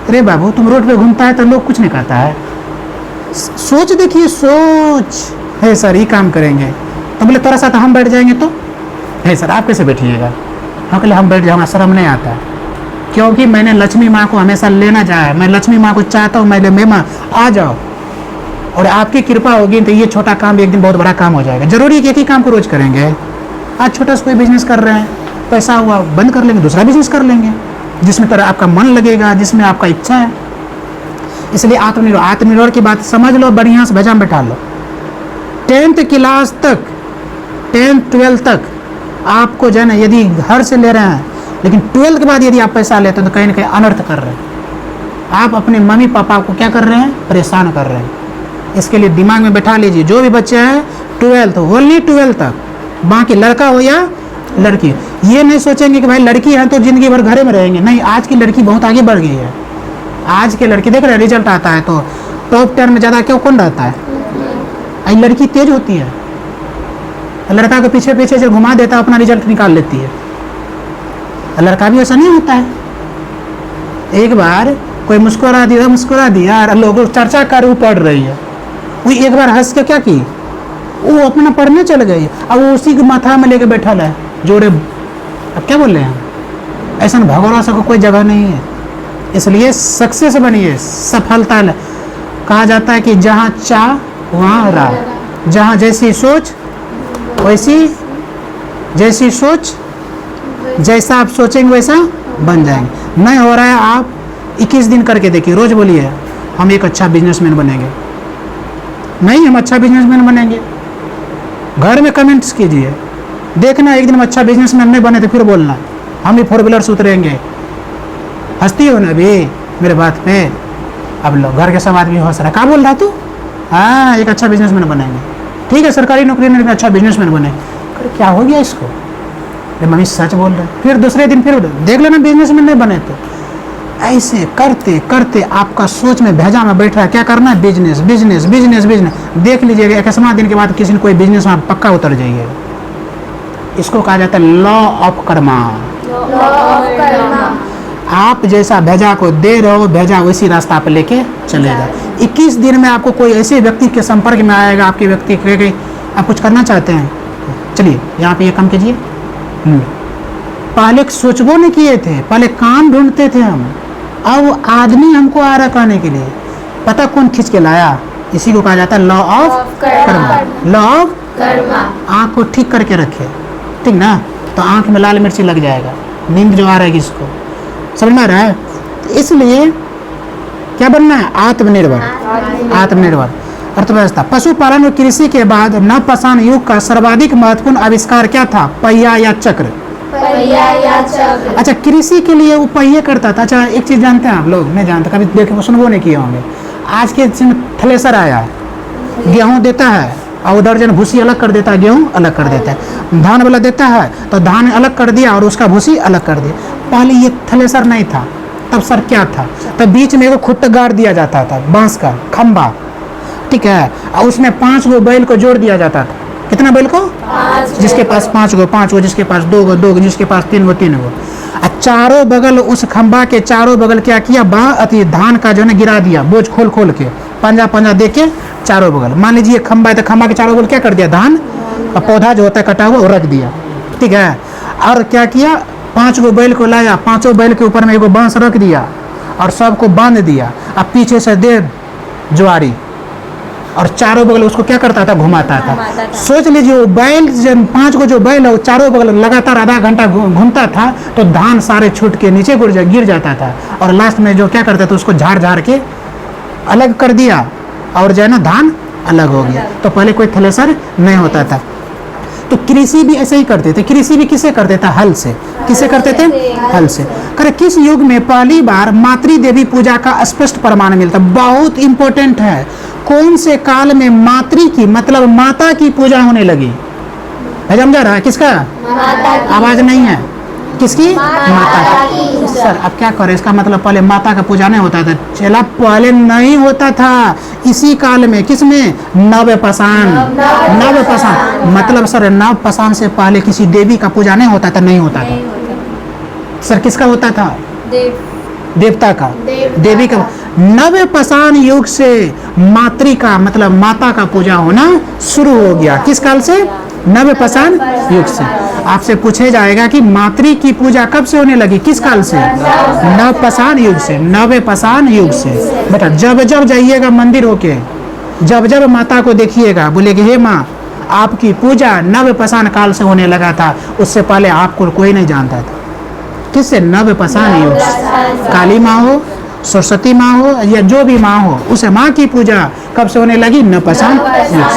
अरे बाबू तुम रोड पे घूमता है तो लोग कुछ नहीं कहता है। सोच देखिए, सोच है सर ये काम करेंगे। तो बोले थोड़ा सा तो हम बैठ जाएंगे, तो है सर आप कैसे बैठिएगा? हाँ कहले हम बैठ जाए, हमारा शर्म नहीं आता है, क्योंकि मैंने लक्ष्मी माँ को हमेशा लेना चाहा है। मैं लक्ष्मी माँ को चाहता हूँ, मैं माँ आ जाओ, और आपकी कृपा होगी तो ये छोटा काम एक दिन बहुत बड़ा काम हो जाएगा। जरूरी है कि एक ही काम को रोज करेंगे। आज छोटा सा कोई बिजनेस कर रहे हैं, पैसा हुआ बंद कर लेंगे, दूसरा बिजनेस कर लेंगे जिसमें तरह आपका मन लगेगा, जिसमें आपका इच्छा है। इसलिए आत्मनिर्भर की बात समझ लो, बढ़िया से भजा में बैठा लो। 10th क्लास तक, 10th 12th तक आपको जो है ना, यदि घर से ले रहे हैं लेकिन 12th के बाद यदि आप पैसा लेते हैं तो कहीं ना कहीं अनर्थ कर रहे हैं। आप अपने मम्मी पापा को क्या कर रहे हैं, परेशान कर रहे हैं। इसके लिए दिमाग में बैठा लीजिए, जो भी बच्चे हैं 12th, ओनली 12th तक, बाकी लड़का हो या लड़की, ये नहीं सोचेंगे कि भाई लड़की है तो जिंदगी भर घरे में रहेंगे। नहीं, आज की लड़की बहुत आगे बढ़ गई है। आज के लड़की देख रहे हैं, रिजल्ट आता है तो टॉप 10 में ज़्यादा क्यों कौन रहता है? आई लड़की तेज होती है, लड़का के पीछे पीछे से घुमा देता है, अपना रिजल्ट निकाल लेती है। लड़का भी ऐसा नहीं होता है। एक बार कोई मुस्कुरा दिया और लोग चर्चा कर वो पढ़ रही है, वो एक बार हंस के क्या की, वो अपना पढ़ने चल गई, अब वो उसी के माथा में लेके बैठा है जोड़े। अब क्या बोल रहे हैं हम, ऐसा भगवान सा कोई जगह नहीं है। इसलिए सक्सेस बनिए, सफलता कहा जाता है कि जहाँ चाह वहाँ राह, जहाँ जैसी सोच वैसी, जैसी सोच जैसा आप सोचेंगे वैसा बन जाएंगे। नहीं हो रहा है, आप 21 दिन करके देखिए, रोज बोलिए हम एक अच्छा बिजनेसमैन बनेंगे। नहीं, हम अच्छा बिजनेसमैन बनेंगे। घर में कमेंट्स कीजिए, देखना एक दिन हम अच्छा बिजनेसमैन नहीं बने तो फिर बोलना हम भी 4 व्हीलर से उतरेंगे। हंसती हो ना अभी मेरे बात पे? अब लोग घर के सब आदमी हंस रहा है, क्या बोल रहा तू? हाँ, एक अच्छा बिजनेसमैन बनेंगे। ठीक है, सरकारी नौकरी नहीं, अच्छा बिजनेसमैन बनेंगे। अरे क्या हो गया इसको? अरे मम्मी सच बोल रहे। फिर दूसरे दिन फिर देख लेना बिजनेसमैन नहीं बने तो। ऐसे करते करते आपका सोच में भेजा में बैठ रहा है, क्या करना है, बिजनेस बिजनेस बिजनेस बिजनेस। देख लीजिएगा 21वां दिन के बाद किसी ने कोई बिजनेस में पक्का उतर जाइए। इसको कहा जाता है लॉ ऑफ कर्मा। आप जैसा भेजा को दे रहे हो, भेजा वैसी रास्ता पे लेके चलेगा। 21 दिन में आपको कोई ऐसे व्यक्ति के संपर्क में आएगा, आपके व्यक्ति के आप कुछ करना चाहते हैं, चलिए यहाँ पे ये काम कीजिए। पहले सोचबो नहीं किए थे, पहले काम ढूंढते थे हम, अब आदमी हमको आ रहा करने के लिए। पता कौन खींच के लाया? इसी को कहा जाता है law of Karma. Law of Karma. आँख को ठीक करके रखे, ठीक ना, तो आँख में लाल मिर्ची लग जाएगा, नींद जो आ रहा है किसको, समझ में आ रहा है? इसलिए क्या बनना है, आत्मनिर्भर। आत्मनिर्भर अर्थव्यवस्था। पशुपालन और कृषि के बाद नवपाषाण युग का सर्वाधिक महत्वपूर्ण आविष्कार क्या था? पहिया या चक्र। अच्छा, कृषि के लिए वो पहिए करता था। अच्छा, एक चीज जानते हैं आप लोग, नहीं जानते, कभी देखे सुनबो नहीं किए होंगे। आज के थ्रेसर आया है, गेहूं देता है और दर्जन भूसी अलग कर देता है, गेहूं अलग कर देता है। धान वाला देता है तो धान अलग कर दिया और उसका भूसी अलग कर दिया। पहले ये थ्रेसर नहीं था, तब सर क्या था, तब बीच में एक खुट्टा गाड़ दिया जाता था, बांस का खंबा, ठीक है, और उसमें 5 गो बैल को जोड़ दिया जाता था। कितना बैल को? जिसके पास 5 गो, जिसके पास 2 गो, जिसके पास 3 गो। चारों बगल उस खंबा के चारों बगल क्या किया, धान का जो है गिरा दिया, बोझ खोल खोल के, पंजा दे के चारों बगल। मान लीजिए खंबा है तो खंबा के चारों बगल क्या कर दिया, धान और पौधा जो होता है कटा हुआ वो रख दिया, ठीक है। और क्या किया, 5 गो बैल को लाया, 5 बैल के ऊपर में एगो बांस रख दिया और सबको बांध दिया। अब पीछे से दे ज्वारी और चारों बगल उसको क्या करता था, घुमाता था। सोच लीजिए वो बैल, 5 गो जो बैल है वो चारों बगल लगातार आधा घंटा घूमता था तो धान सारे छूट के नीचे गिर जाता था। और लास्ट में जो क्या करता था, उसको झाड़ के अलग कर दिया और जो है ना धान अलग हो गया। तो पहले कोई थ्रेसर नहीं होता था। तो कृषि भी ऐसे ही करते थे। कृषि भी किसे करते थे, हल से। किसे करते थे, हल से। करे किस युग में पहली बार मातृ देवी पूजा का स्पष्ट प्रमाण मिलता? बहुत इंपॉर्टेंट है। कौन से काल में मातृ की मतलब माता की पूजा होने लगी? समझा रहा है? किसका? आवाज नहीं है। किसकी? माता की। सर अब क्या करें, इसका मतलब पहले माता का पूजा नहीं होता था। चला, पहले नहीं होता था, इसी काल में। किसमें? नवपाषाण। नवपाषाण मतलब सर नवपाषाण से पहले किसी देवी का पूजा नहीं होता था? नहीं होता था। सर किसका होता था? देवता का, देवी का। नवपाषाण युग से मातृ का मतलब माता का पूजा होना शुरू हो गया। किस काल से? नवपाषाण युग से। आपसे पूछे जाएगा कि मातृ की पूजा कब से होने लगी, किस काल से? नवपाषाण युग से। नवपाषाण युग से। बेटा जब जब जाइएगा मंदिर होके, जब जब माता को देखिएगा, बोलेगी हे माँ आपकी पूजा नवपाषाण काल से होने लगा था, उससे पहले आपको कोई नहीं जानता था। किससे? नवपाषाण युग से। काली माँ हो, सरस्वती माँ हो या जो भी माँ हो, उसे माँ की पूजा कब से होने लगी? नवपाषाण युग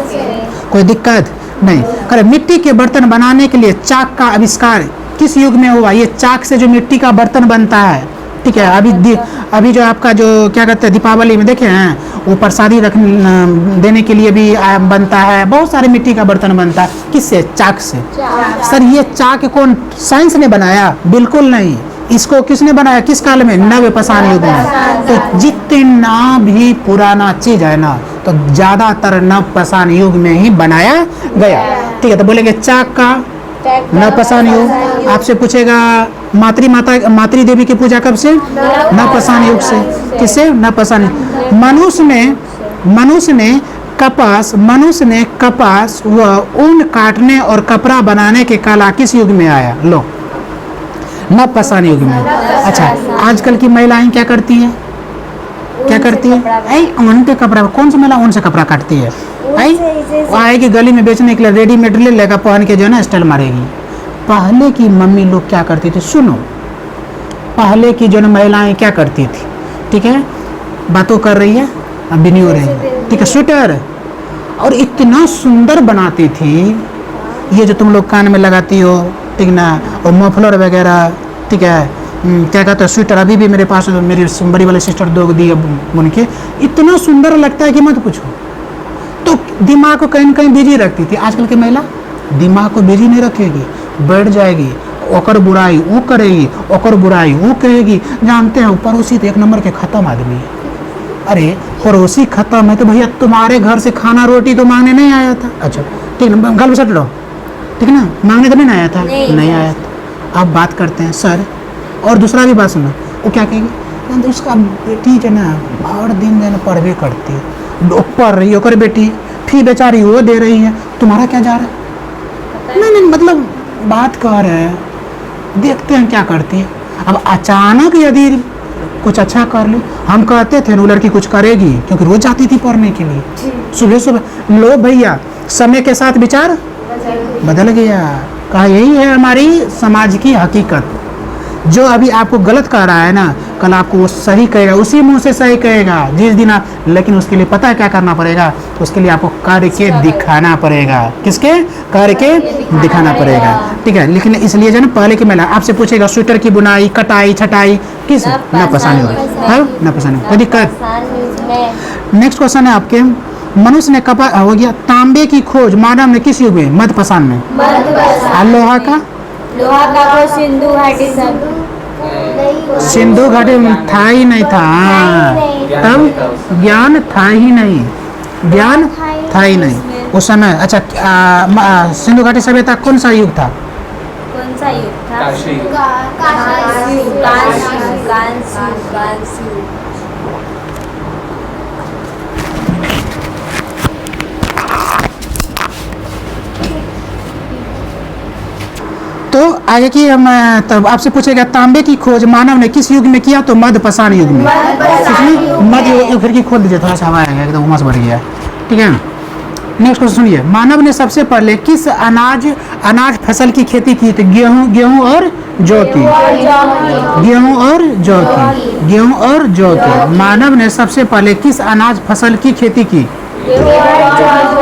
से। कोई दिक्कत नहीं। करे मिट्टी के बर्तन बनाने के लिए चाक का आविष्कार किस युग में हुआ? ये चाक से जो मिट्टी का बर्तन बनता है, ठीक है। अभी जो आपका जो क्या कहते हैं दीपावली में देखे हैं, वो प्रसादी देने के लिए भी बनता है, बहुत सारे मिट्टी का बर्तन बनता है। किससे? चाक से। सर ये चाक कौन साइंस ने बनाया? बिल्कुल नहीं। इसको किसने बनाया? किस काल में? नवपाषाण युग में। तो जितना भी पुराना चीज है ना, तो ज्यादातर नवपाषाण युग में ही बनाया गया, ठीक है। तो बोलेंगे चाक का नवपाषाण युग। आपसे पूछेगा मातृ देवी की पूजा कब से? नवपाषाण युग से। किससे? नवपाषाण। मनुष्य ने कपास व ऊन काटने और कपड़ा बनाने के कला किस युग में आया? लो, नवपाषाण युग में। अच्छा, आजकल की महिलाएं क्या करती हैं? क्या करती है? ऊन पे कपड़ा। कौन सी महिला ऊन से कपड़ा काटती है? वो आएगी गली में बेचने के लिए, रेडीमेड ले लेगा, पहन के जो है ना स्टाइल मारेगी। पहले की मम्मी लोग क्या करती थी? सुनो, पहले की जो महिलाएं क्या करती थी, ठीक है, बातों कर रही है, अभी नहीं हो रही है, ठीक है, स्वेटर, और इतना सुंदर बनाती थी। ये जो तुम लोग कान में लगाती हो, ठीक ना, और मफलर वगैरह, ठीक है, क्या कहते हैं, स्वेटर अभी भी मेरे पास, मेरी बड़ी वाली सिस्टर दो दी बुन के, इतना सुंदर लगता है कि मत पूछो। तो दिमाग को कहीं न कहीं बिजी रखती थी। आजकल की महिला दिमाग को बिजी नहीं रखेगी, बैठ जाएगी, ओकर बुराई वो करेगी, ओकर बुराई वो कहेगी। जानते हैं पड़ोसी तो एक नंबर के खत्म आदमी है। अरे पड़ोसी खत्म है तो भैया तुम्हारे घर से खाना रोटी तो मांगने नहीं आया था? अच्छा ठीक है, गल सट लो, ठीक है ना, मांगने तो नहीं आया था? नहीं आया था। अब बात करते हैं सर, और दूसरा भी बात सुनो, वो क्या कहेगी, तो उसका बेटी जो ना हर दिन जो है पढ़वे करती है, पढ़ रही है ओकर बेटी, फी बेचारी वो दे रही है, तुम्हारा क्या जा रहा है? नहीं, मतलब बात कह रहे हैं, देखते हैं क्या करती है। अब अचानक यदि कुछ अच्छा कर ले, हम कहते थे वो लड़की कुछ करेगी, क्योंकि रोज जाती थी पढ़ने के लिए, सुबह सुबह। लो भैया, समय के साथ विचार बदल गया। कहा यही है हमारी समाज की हकीकत। जो अभी आपको गलत कह रहा है ना, कल आपको वो सही कहेगा, उसी मुंह से सही कहेगा जिस दिन आप, लेकिन उसके लिए पता है क्या करना पड़ेगा? उसके लिए आपको करके दिखाना पड़ेगा। किसके? करके दिखाना पड़ेगा, ठीक है। लेकिन इसलिए जो ना पहले की महिला आपसे पूछेगा स्वेटर की बुनाई, कटाई, छटाई किस? नवपाषाण युग है, नवपाषाण युग। कोई दिक्कत? नेक्स्ट क्वेश्चन है आपके, मनुष्य ने कपा हो गया, तांबे की खोज मानव ने किस युग में? मध्यपाषाण में। लोहा का? लोहा का को सिंधु घाटी सिंधु घाटी में था ही नहीं था, तब ज्ञान था ही नहीं, ज्ञान था ही नहीं उस समय। अच्छा, सिंधु घाटी सभ्यता कौन सा युग था? कौन सा युग था? काशी युग। तो आगे की हम तब आपसे पूछेगा तांबे की खोज मानव ने किस युग में किया? तो मध्यपाषाण युग में। मध्य युग। खिड़की खोल दीजिए, थोड़ा सा हवा आएगा, एकदम उमस बढ़ गया, ठीक है। नेक्स्ट क्वेश्चन सुनिए, मानव ने सबसे पहले किस अनाज फसल की खेती की? तो गेहूं और जौ की। गेहूं और जौ की। गेहूं और जौ की। मानव ने सबसे पहले किस अनाज फसल की खेती की?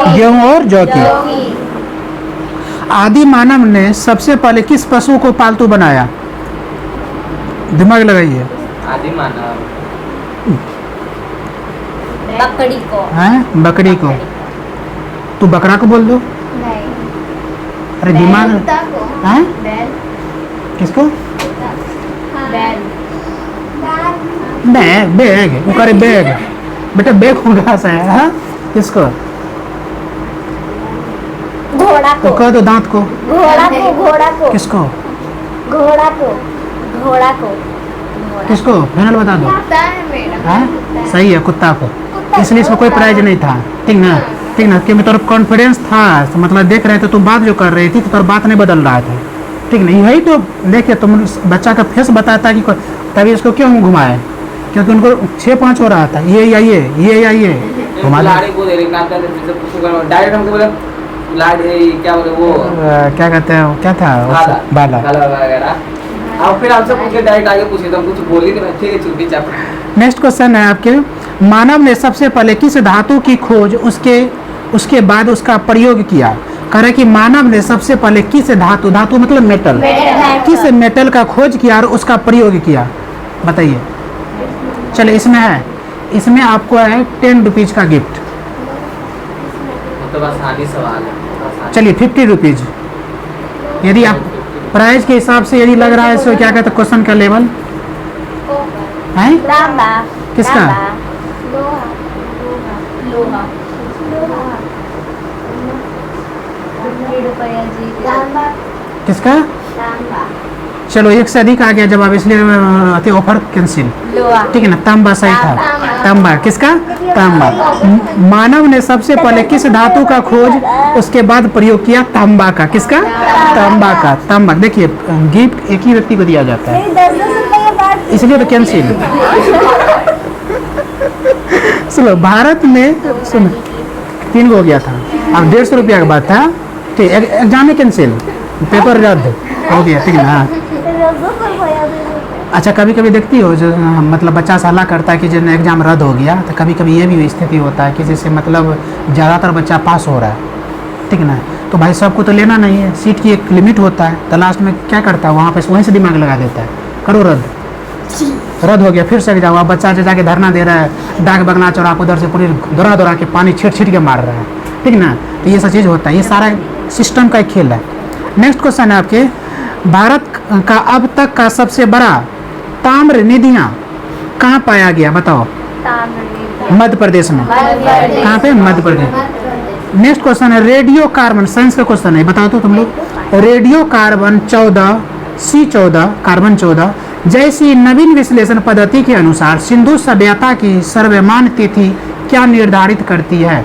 गेहूं और जौ की। आदि मानव ने सबसे पहले किस पशु को पालतू बनाया? दिमाग लगाइए। आदि मानव बकरी को। हैं? बकरी को। तू बकरा को बोल दो। नहीं, अरे दिमाग हैं? बैल। किसको? बैल। बैग। बैग वो करे बैग, बेटा बैग होगा सा है, हाँ? किसको? घोड़ा तो को। कह दो दांत को। घोड़ा को। घोड़ा को। किसको? घोड़ा को। घोड़ा को। किसको? फाइनल बता दो। हाँ सही है, कुत्ता को। इसलिए इसमें कोई प्राइज नहीं था, ठीक ना, ठीक ना, क्योंकि तेरा कॉन्फिडेंस था, तो मतलब देख रहे थे तुम बात जो कर रही थी, तो तेरा बात नहीं बदल रहा था, ठीक नहीं। यही तो देखिए, तुम बच्चा का फेस बताता कि तभी इसको क्यों घुमाए, क्योंकि उनको 6-5 हो रहा था, ये आइए घुमा लाड़ी को दे रही काम करने से पूछो, डायरेक्ट हमको बोला लाड़ी क्या बोले वो क्या कहते हैं, क्या था बाला वगैरह। अब फिर आपसे पूछ के डायरेक्ट आगे पूछे तो हम कुछ बोल ही नहीं, ठीक है चुप चाप। नेक्स्ट क्वेश्चन है आपके, मानव ने सबसे पहले किस धातु की खोज उसके बाद उसका प्रयोग किया? कह रहा है कि मानव ने सबसे पहले किस धातु, धातु मतलब मेटल, किस मेटल का खोज किया और उसका प्रयोग किया, बताइए। चलिए इसमें है, इसमें आपको है 10 रुपीज़ का गिफ्ट। तो आसानी सवाल है। चलिए 50 रुपीज़। यदि आप प्राइस के हिसाब से यदि लग रहा है तो क्या कहते हैं क्वेश्चन का लेवल है तांबा। किसका? लोहा। लोहा। तांबा। किसका? तांबा। चलो एक से अधिक आ गया जवाब, इसलिए ऑफर कैंसिल। लोहा। ठीक है ना, तांबा सही था। तांबा किसका? तांबा। मानव ने सबसे पहले किस धातु का खोज उसके बाद प्रयोग किया? तांबा का। किसका? तांबा का। तांबा। देखिए गिफ्ट एक ही व्यक्ति को दिया जाता है, 10-10 रुपये बात। इसलिए तो कैंसिल। सुनो भारत में, सुनो 3 गो हो गया था, अब 150 रुपया का बात था। ठीक, एग्जाम में कैंसिल, पेपर रद्द हो गया। ठीक है ना। अच्छा कभी कभी देखती हो जो मतलब बच्चा से हल्ला करता है कि जो एग्ज़ाम रद्द हो गया, तो कभी कभी ये भी स्थिति होता है कि जैसे मतलब ज़्यादातर बच्चा पास हो रहा है, ठीक है ना, तो भाई सबको तो लेना नहीं है, सीट की एक लिमिट होता है, तो लास्ट में क्या करता है वहाँ पे वहीं से दिमाग लगा देता है, करो रद्द। रद्द हो गया, फिर से एग्जाम, बच्चा जो जाके धरना दे रहा है डाक बंगला चौराहा उधर से पूरी दौड़ा दौड़ा के पानी छीट के मार रहा है, ठीक ना, तो ये सब चीज़ होता है, ये सारा सिस्टम का एक खेल है। नेक्स्ट क्वेश्चन है आपके, भारत का अब तक का सबसे बड़ा ताम्र निधियाँ कहाँ पाया गया, बताओ। मध्य प्रदेश में। कहाँ पे? मध्य प्रदेश। नेक्स्ट क्वेश्चन है रेडियो कार्बन, साइंस का क्वेश्चन है, बताओ तो तुम लोग। रेडियो कार्बन 14 C14 कार्बन 14 जैसी नवीन विश्लेषण पद्धति के अनुसार सिंधु सभ्यता की सर्वमान्य तिथि क्या निर्धारित करती है,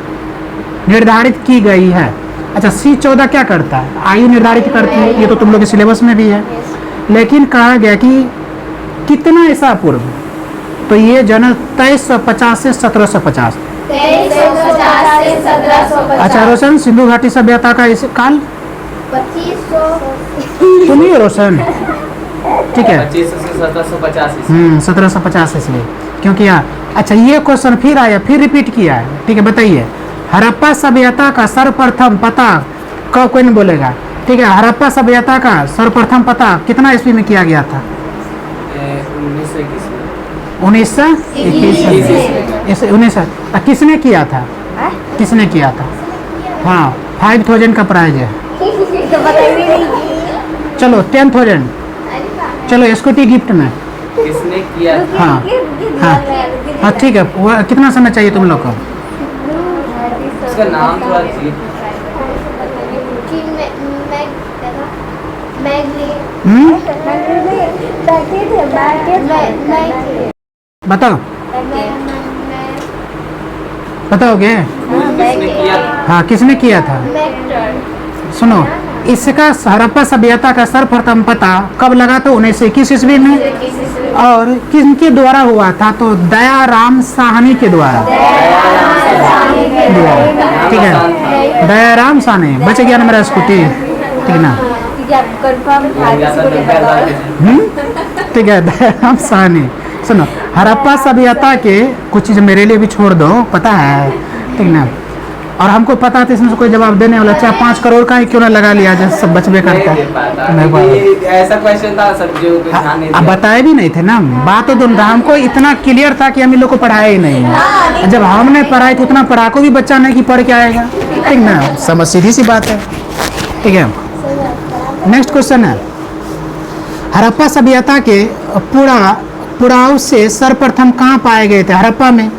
निर्धारित की गई है। अच्छा C14 क्या करता है? आयु निर्धारित करती है, ये तो तुम लोग के सिलेबस में भी है, लेकिन कहा गया कि कितना ईसा पूर्व, तो ये जन 2350 से 1750। 2350 से 1750। अच्छा रोशन, सिंधु घाटी सभ्यता का इस काल 2500। सुनिए रोशन, ठीक है 2500 से 1750 1750 इसलिए क्योंकि यहाँ। अच्छा ये क्वेश्चन फिर आया, फिर रिपीट किया है, ठीक है बताइए। हड़प्पा सभ्यता का सर्वप्रथम पता कब, कोई नहीं बोलेगा, ठीक है। हड़प्पा सभ्यता का सर्वप्रथम पता कितना ईस्वी में किया गया था? 1921। किसने किया था? किसने किया था? हाँ 5000 का प्राइज है। तो बताइए नहीं। चलो 10,000, चलो स्कूटी गिफ्ट में। किसने किया? हाँ हाँ हाँ ठीक है, वो कितना समय चाहिए तुम लोग को? उसका नाम थोड़ा अजीब। बताओ बताओगे? किसने किया? हाँ किसने किया था? सुनो, इसका हड़प्पा सभ्यता का सर्वप्रथम पता कब लगा? तो 1921 ईस्वी में। और किनके द्वारा हुआ था? तो दयाराम साहनी के द्वारा। ठीक है, दयाराम साहनी। बच गया ना मेरा स्कूटी, ठीक ना। ठीक है, दयाराम साहनी। सुनो, हड़प्पा सभ्यता के कुछ चीज़ मेरे लिए भी छोड़ दो, पता है, ठीक ना। और हमको पता था इसमें से कोई जवाब देने वाला, चाहे 5 करोड़ का ही क्यों ना लगा लिया, जैसे सब बचबे करता है। ऐसा क्वेश्चन था सब जो ध्यान नहीं अब दिया। बताए भी नहीं थे ना, बात तो दोनों, हमको इतना क्लियर था कि हम इन लोग को पढ़ाया ही नहीं है। जब हमने पढ़ाई तो उतना पढ़ाको भी बच्चा नहीं कि पढ़ के आएगा, ठीक ना, समझ सीधी सी बात है, ठीक है। नेक्स्ट क्वेश्चन है, हड़प्पा सभ्यता के पुराव से सर्वप्रथम कहाँ पाए गए थे? हड़प्पा में।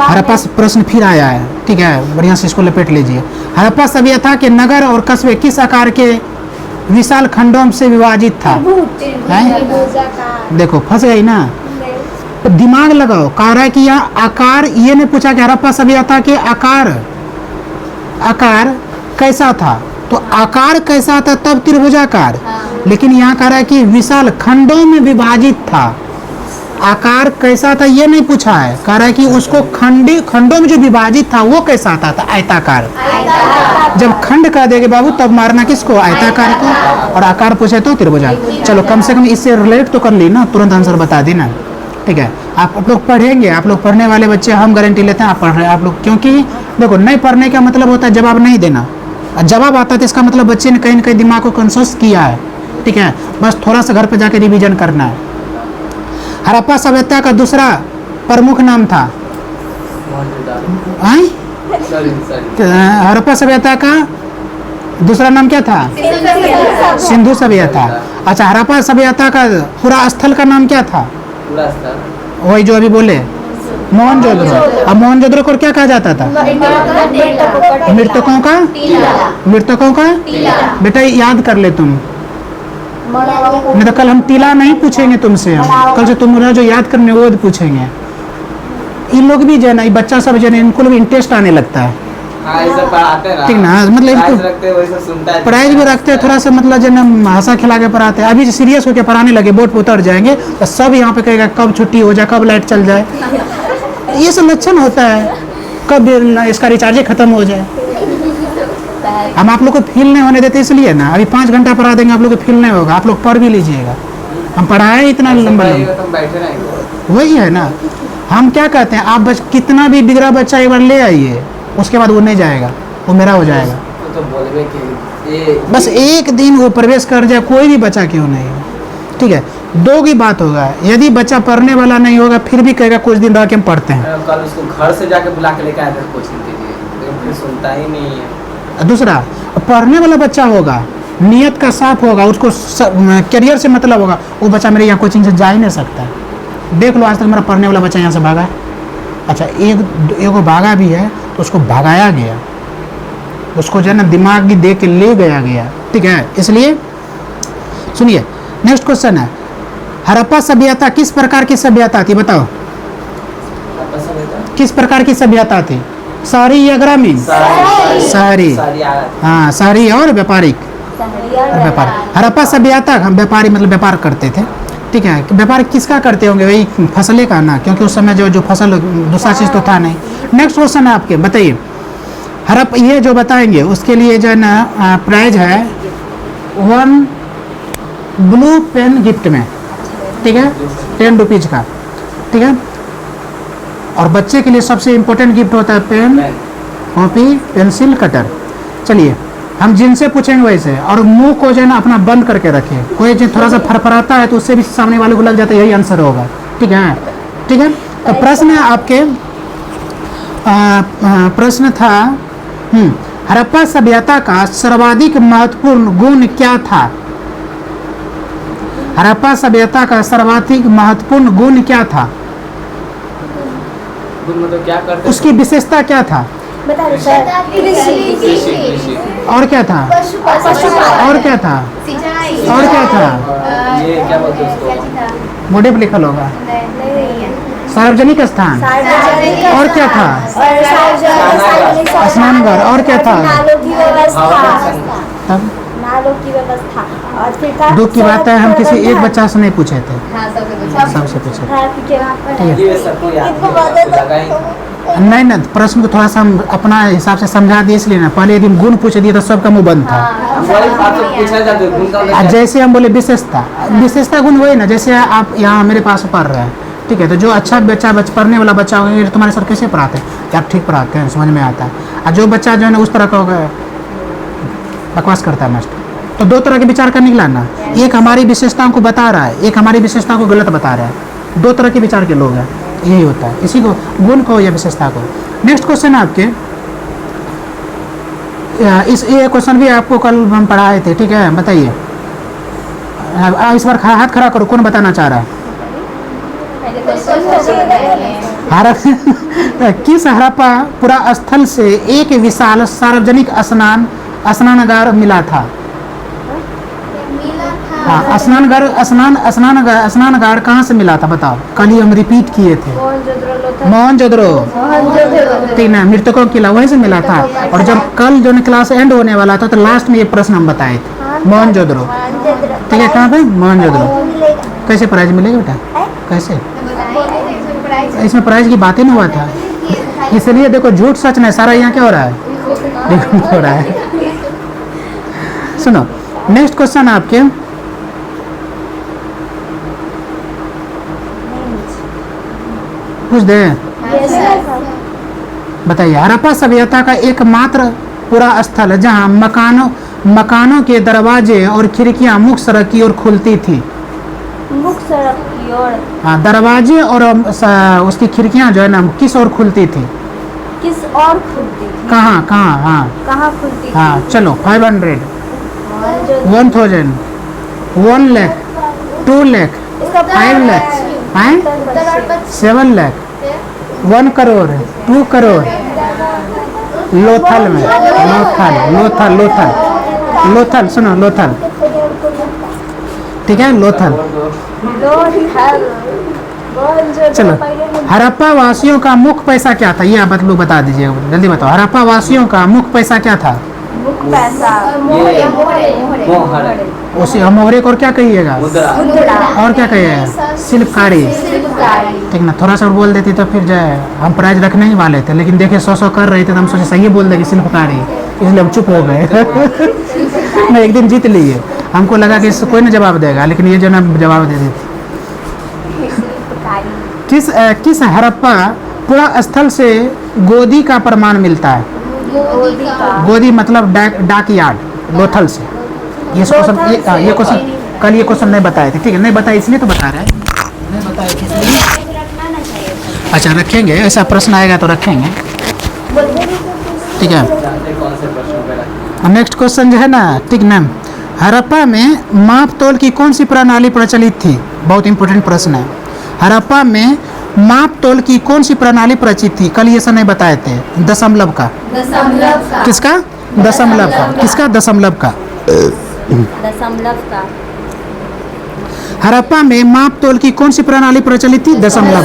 हड़प्पा से प्रश्न फिर आया है, ठीक है, बढ़िया से इसको लपेट लीजिए। हड़प्पा सभ्यता के नगर और कस्बे किस आकार के विशाल खंडों से विभाजित था? देखो फंस गई ना, तो दिमाग लगाओ। कह रहा है कि यहाँ आकार, ये नहीं पूछा कि हड़प्पा सभ्यता के आकार कैसा था, तो आकार कैसा था तब त्रिभुजाकार, लेकिन यहाँ कह रहा है कि विशाल खंडों में विभाजित था। आकार कैसा था ये नहीं पूछा है, कह रहा है कि उसको खंडों में जो विभाजित था वो कैसा था, आयताकार। जब खंड कह देंगे बाबू तब मारना किसको? आयताकार को। और आकार पूछे तो त्रिभुजाकार। चलो कम से कम इससे रिलेट तो कर ली ना, तुरंत आंसर बता दी ना, ठीक है। आप लोग पढ़ेंगे, आप लोग पढ़ने वाले बच्चे, हम गारंटी लेते हैं आप पढ़ रहे हैं आप लोग, क्योंकि देखो नहीं पढ़ने का मतलब होता है जवाब नहीं देना, जवाब आता है तो इसका मतलब बच्चे ने कहीं ना कहीं दिमाग को कंसोस किया है, ठीक है। बस थोड़ा सा घर पे जाके रिवीजन करना है। हड़प्पा सभ्यता का दूसरा प्रमुख नाम था हैं? हड़प्पा सभ्यता का दूसरा नाम क्या था? सिंधु सभ्यता। अच्छा, हड़प्पा सभ्यता का पूरा स्थल का नाम क्या था? पूरा स्तर वही जो अभी बोले, मोहनजोदड़ो। अब मोहनजोदड़ो को क्या कहा जाता था? मृतकों का मृतकों का बेटा याद कर ले तुम, नहीं तो कल हम टीला नहीं पूछेंगे तुमसे, हम कल से तुम जो याद करने वो पूछेंगे। इन लोग भी जो है ना, ये बच्चा सब जो है ना, इनको भी इंटरेस्ट आने लगता है, हाँ ये सब पढ़ाते हैं ना, ठीक ना, मतलब प्राइज इनको रखते हैं, वही सब सुनता है, प्राइज भी रखते हैं, थोड़ा सा मतलब जो है ना हंसा खिला के पढ़ाते हैं। अभी जो सीरियस होकर पढ़ाने लगे, बोर्ड पे उतर जाएंगे तो सब यहाँ पे कहेगा कब छुट्टी हो जाए, कब लाइट चल जाए। ये सब लक्षण होता है, कब इसका रिचार्ज खत्म हो जाए। हम आप लोग को फील नहीं होने देते इसलिए ना, अभी 5 घंटा पढ़ा देंगे, आप लोग को फील नहीं होगा, आप लोग पढ़ भी लीजिएगा। हम पढ़ाए इतना लंबा लंबा, तुम बैठे रहेंगे। वही है ना। हम क्या कहते हैं, आप कितना भी बिगड़ा बच्चा एक बार ले आइए, उसके बाद वो नहीं जाएगा, वो मेरा हो जाएगा। तो बोलबे कि ये बस एक दिन वो प्रवेश कर जाए, कोई भी बच्चा क्यों नहीं, ठीक है। दो की बात होगा, यदि बच्चा पढ़ने वाला नहीं होगा फिर भी कहेगा कुछ दिन रह के हम पढ़ते हैं। कल उसको घर से जाके बुला के लेके आए थे कोचिंग के लिए, लेकिन फिर सुनता ही नहीं है। दूसरा, पढ़ने वाला बच्चा होगा, नियत का साफ होगा, उसको करियर से मतलब होगा, वो बच्चा मेरे यहाँ कोचिंग से जा ही नहीं सकता है। देख लो आज तक मेरा पढ़ने वाला बच्चा यहाँ से भागा है। अच्छा, एक भागा भी है तो उसको भगाया गया, उसको जो है ना दिमाग भी दे के ले गया, ठीक है। इसलिए सुनिए, नेक्स्ट क्वेश्चन है, हड़प्पा सभ्यता किस प्रकार की सभ्यता थी? बताओ, किस प्रकार की सभ्यता थी? शहरी या ग्रामीण? शहरी। हाँ, शहरी और व्यापारिक। हड़प्पा सभ्यता व्यापारी मतलब व्यापार करते थे, ठीक है। व्यापार किसका करते होंगे? वही फसलें का ना, क्योंकि उस समय जो फसल दूसरा चीज़ तो था नहीं। नेक्स्ट क्वेश्चन है आपके, बताइए। ये जो बताएंगे उसके लिए जो है ना प्राइज है 1 ब्लू पेन गिफ्ट में, ठीक है, 10 रुपीज़ का, ठीक है। और बच्चे के लिए सबसे इम्पोर्टेंट गिफ्ट होता है पेन, कॉपी, पेंसिल, कटर। चलिए हम जिनसे पूछेंगे वैसे, और मुंह को जो है ना अपना बंद करके रखें। कोई जो थोड़ा सा फरफराता है तो उससे भी सामने वाले को लग जाता है यही आंसर होगा, ठीक है, ठीक है। तो प्रश्न है आपके, प्रश्न था हड़प्पा सभ्यता का सर्वाधिक महत्वपूर्ण गुण क्या था? हड़प्पा सभ्यता का सर्वाधिक महत्वपूर्ण गुण क्या था? मतलब क्या करते? उसकी विशेषता क्या था? कृषि। और क्या था? और क्या था? और क्या था? ये क्या बोलते हैं उसको? बोर्ड पे लिखल होगा, सार्वजनिक स्थान। और क्या था? स्नानघर। और क्या था? तब नालों की व्यवस्था। और फिर दुख की बात है, हम किसी एक बच्चा से नहीं पूछे थे, सबसे पूछे नहीं ना। प्रश्न को थोड़ा सा हम अपना हिसाब से समझा दिए इसलिए ना, पहले यदि गुण पूछ दिए तो सबका मुंह बंद था। जैसे हम बोले विशेषता गुण वही ना, जैसे आप यहाँ मेरे पास पढ़ रहे हैं, ठीक है, तो जो अच्छा बच्चा पढ़ने वाला बच्चा होगा, तुम्हारे सर कैसे पढ़ाते हैं? आप ठीक पढ़ाते हैं, समझ में आता है। और जो बच्चा जो है ना उस तरह का होगा, बकवास करता है मास्टर, तो दो तरह के विचार का निकला ना। एक हमारी विशेषताओं को बता रहा है, एक हमारी विशेषताओं को गलत बता रहा है। दो तरह के विचार के लोग हैं, यही होता है, इसी को गुण को या विशेषता को। नेक्स्ट क्वेश्चन है आपके, ये क्वेश्चन भी आपको कल हम पढ़ाए थे, ठीक है, बताइए। इस बार हाथ खड़ा करो, कौन बताना चाह रहा है? किस हड़प्पा पूरा स्थल से एक विशाल सार्वजनिक स्नानागार मिला था? हाँ, स्नानागार कहाँ से मिला था बताओ? कल ही हम रिपीट किए थे, मोहनजोदड़ो, ठीक ना, मृतकों की किला, वहीं से मिला था। और जब कल जो क्लास एंड होने वाला था तो लास्ट में ये प्रश्न हम बताए थे, मोहनजोदड़ो, ठीक है। कहाँ पे? मोहनजोदड़ो। कैसे प्राइज मिलेगा बेटा? कैसे? इसमें प्राइज की बात ही नहीं हुआ था, इसलिए देखो झूठ सच नहीं, सारा यहाँ क्या हो रहा है, देखो हो रहा है। सुनो, नेक्स्ट क्वेश्चन आपके, पूछ दे, बताइए। हड़प्पा सभ्यता का एकमात्र पूरा स्थल जहाँ मकानों के दरवाजे और खिड़कियाँ मुख्य सड़क की ओर खुलती थी। मुख्य सड़क की ओर हाँ, दरवाजे और उसकी खिड़कियाँ जो है ना किस ओर खुलती थी? किस और खुलती थी? कहाँ कहाँ? हाँ कहाँ खुलती थी? हाँ, चलो 500, 1000, 1 लाख, 2 लाख, 5 लाख, 7 लाख, 1 करोड़, 2 करोड़। लोथल में, लोथल सुनो, लोथल, ठीक है, लोथल। चलो, हड़प्पा वासियों का मुख्य पैसा क्या था? ये आप लोग बता दीजिए, जल्दी बताओ। हड़प्पा वासियों का मुख्य पैसा क्या था? मुख्य पैसा मोहर, उसी मोहरे को और क्या कहिएगा? मुद्रा, और क्या कहिएगा? शिल्पकारी। ठीक ना, थोड़ा सा और बोल देती तो फिर जो है हम प्राइज रखने ही वाले थे, लेकिन देखे 100 कर रहे थे तो हम सोचे सही बोल देंगे शिल्पकारी, इसलिए हम चुप हो गए। मैं एक दिन जीत लिए, हमको लगा कि इससे कोई ना जवाब देगा, लेकिन ये जो ना जवाब दे देती। किस हड़प्पा पूरा स्थल से गोदी का प्रमाण मिलता है? गोदी मतलब डाक यार्ड, लोथल से। ये क्वेश्चन कल ये क्वेश्चन नहीं बताए थे, ठीक है, नहीं बताए इसलिए तो बता रहे हैं, नहीं बताए इसलिए। अच्छा, रखेंगे, ऐसा प्रश्न आएगा तो रखेंगे, ठीक है। कौन से प्रश्न पे रखें? नेक्स्ट क्वेश्चन जो है ना, ठीक ना, हड़प्पा में माप तोल की कौन सी प्रणाली प्रचलित थी? बहुत इंपॉर्टेंट प्रश्न है। हड़प्पा में माप तोल की कौन सी प्रणाली प्रचलित थी? कल ये सब नहीं बताए थे। दशमलव का। किसका? दशमलव का। किसका? दशमलव का। हड़प्पा में माप तोल की कौन सी प्रणाली प्रचलित थी? दशमलव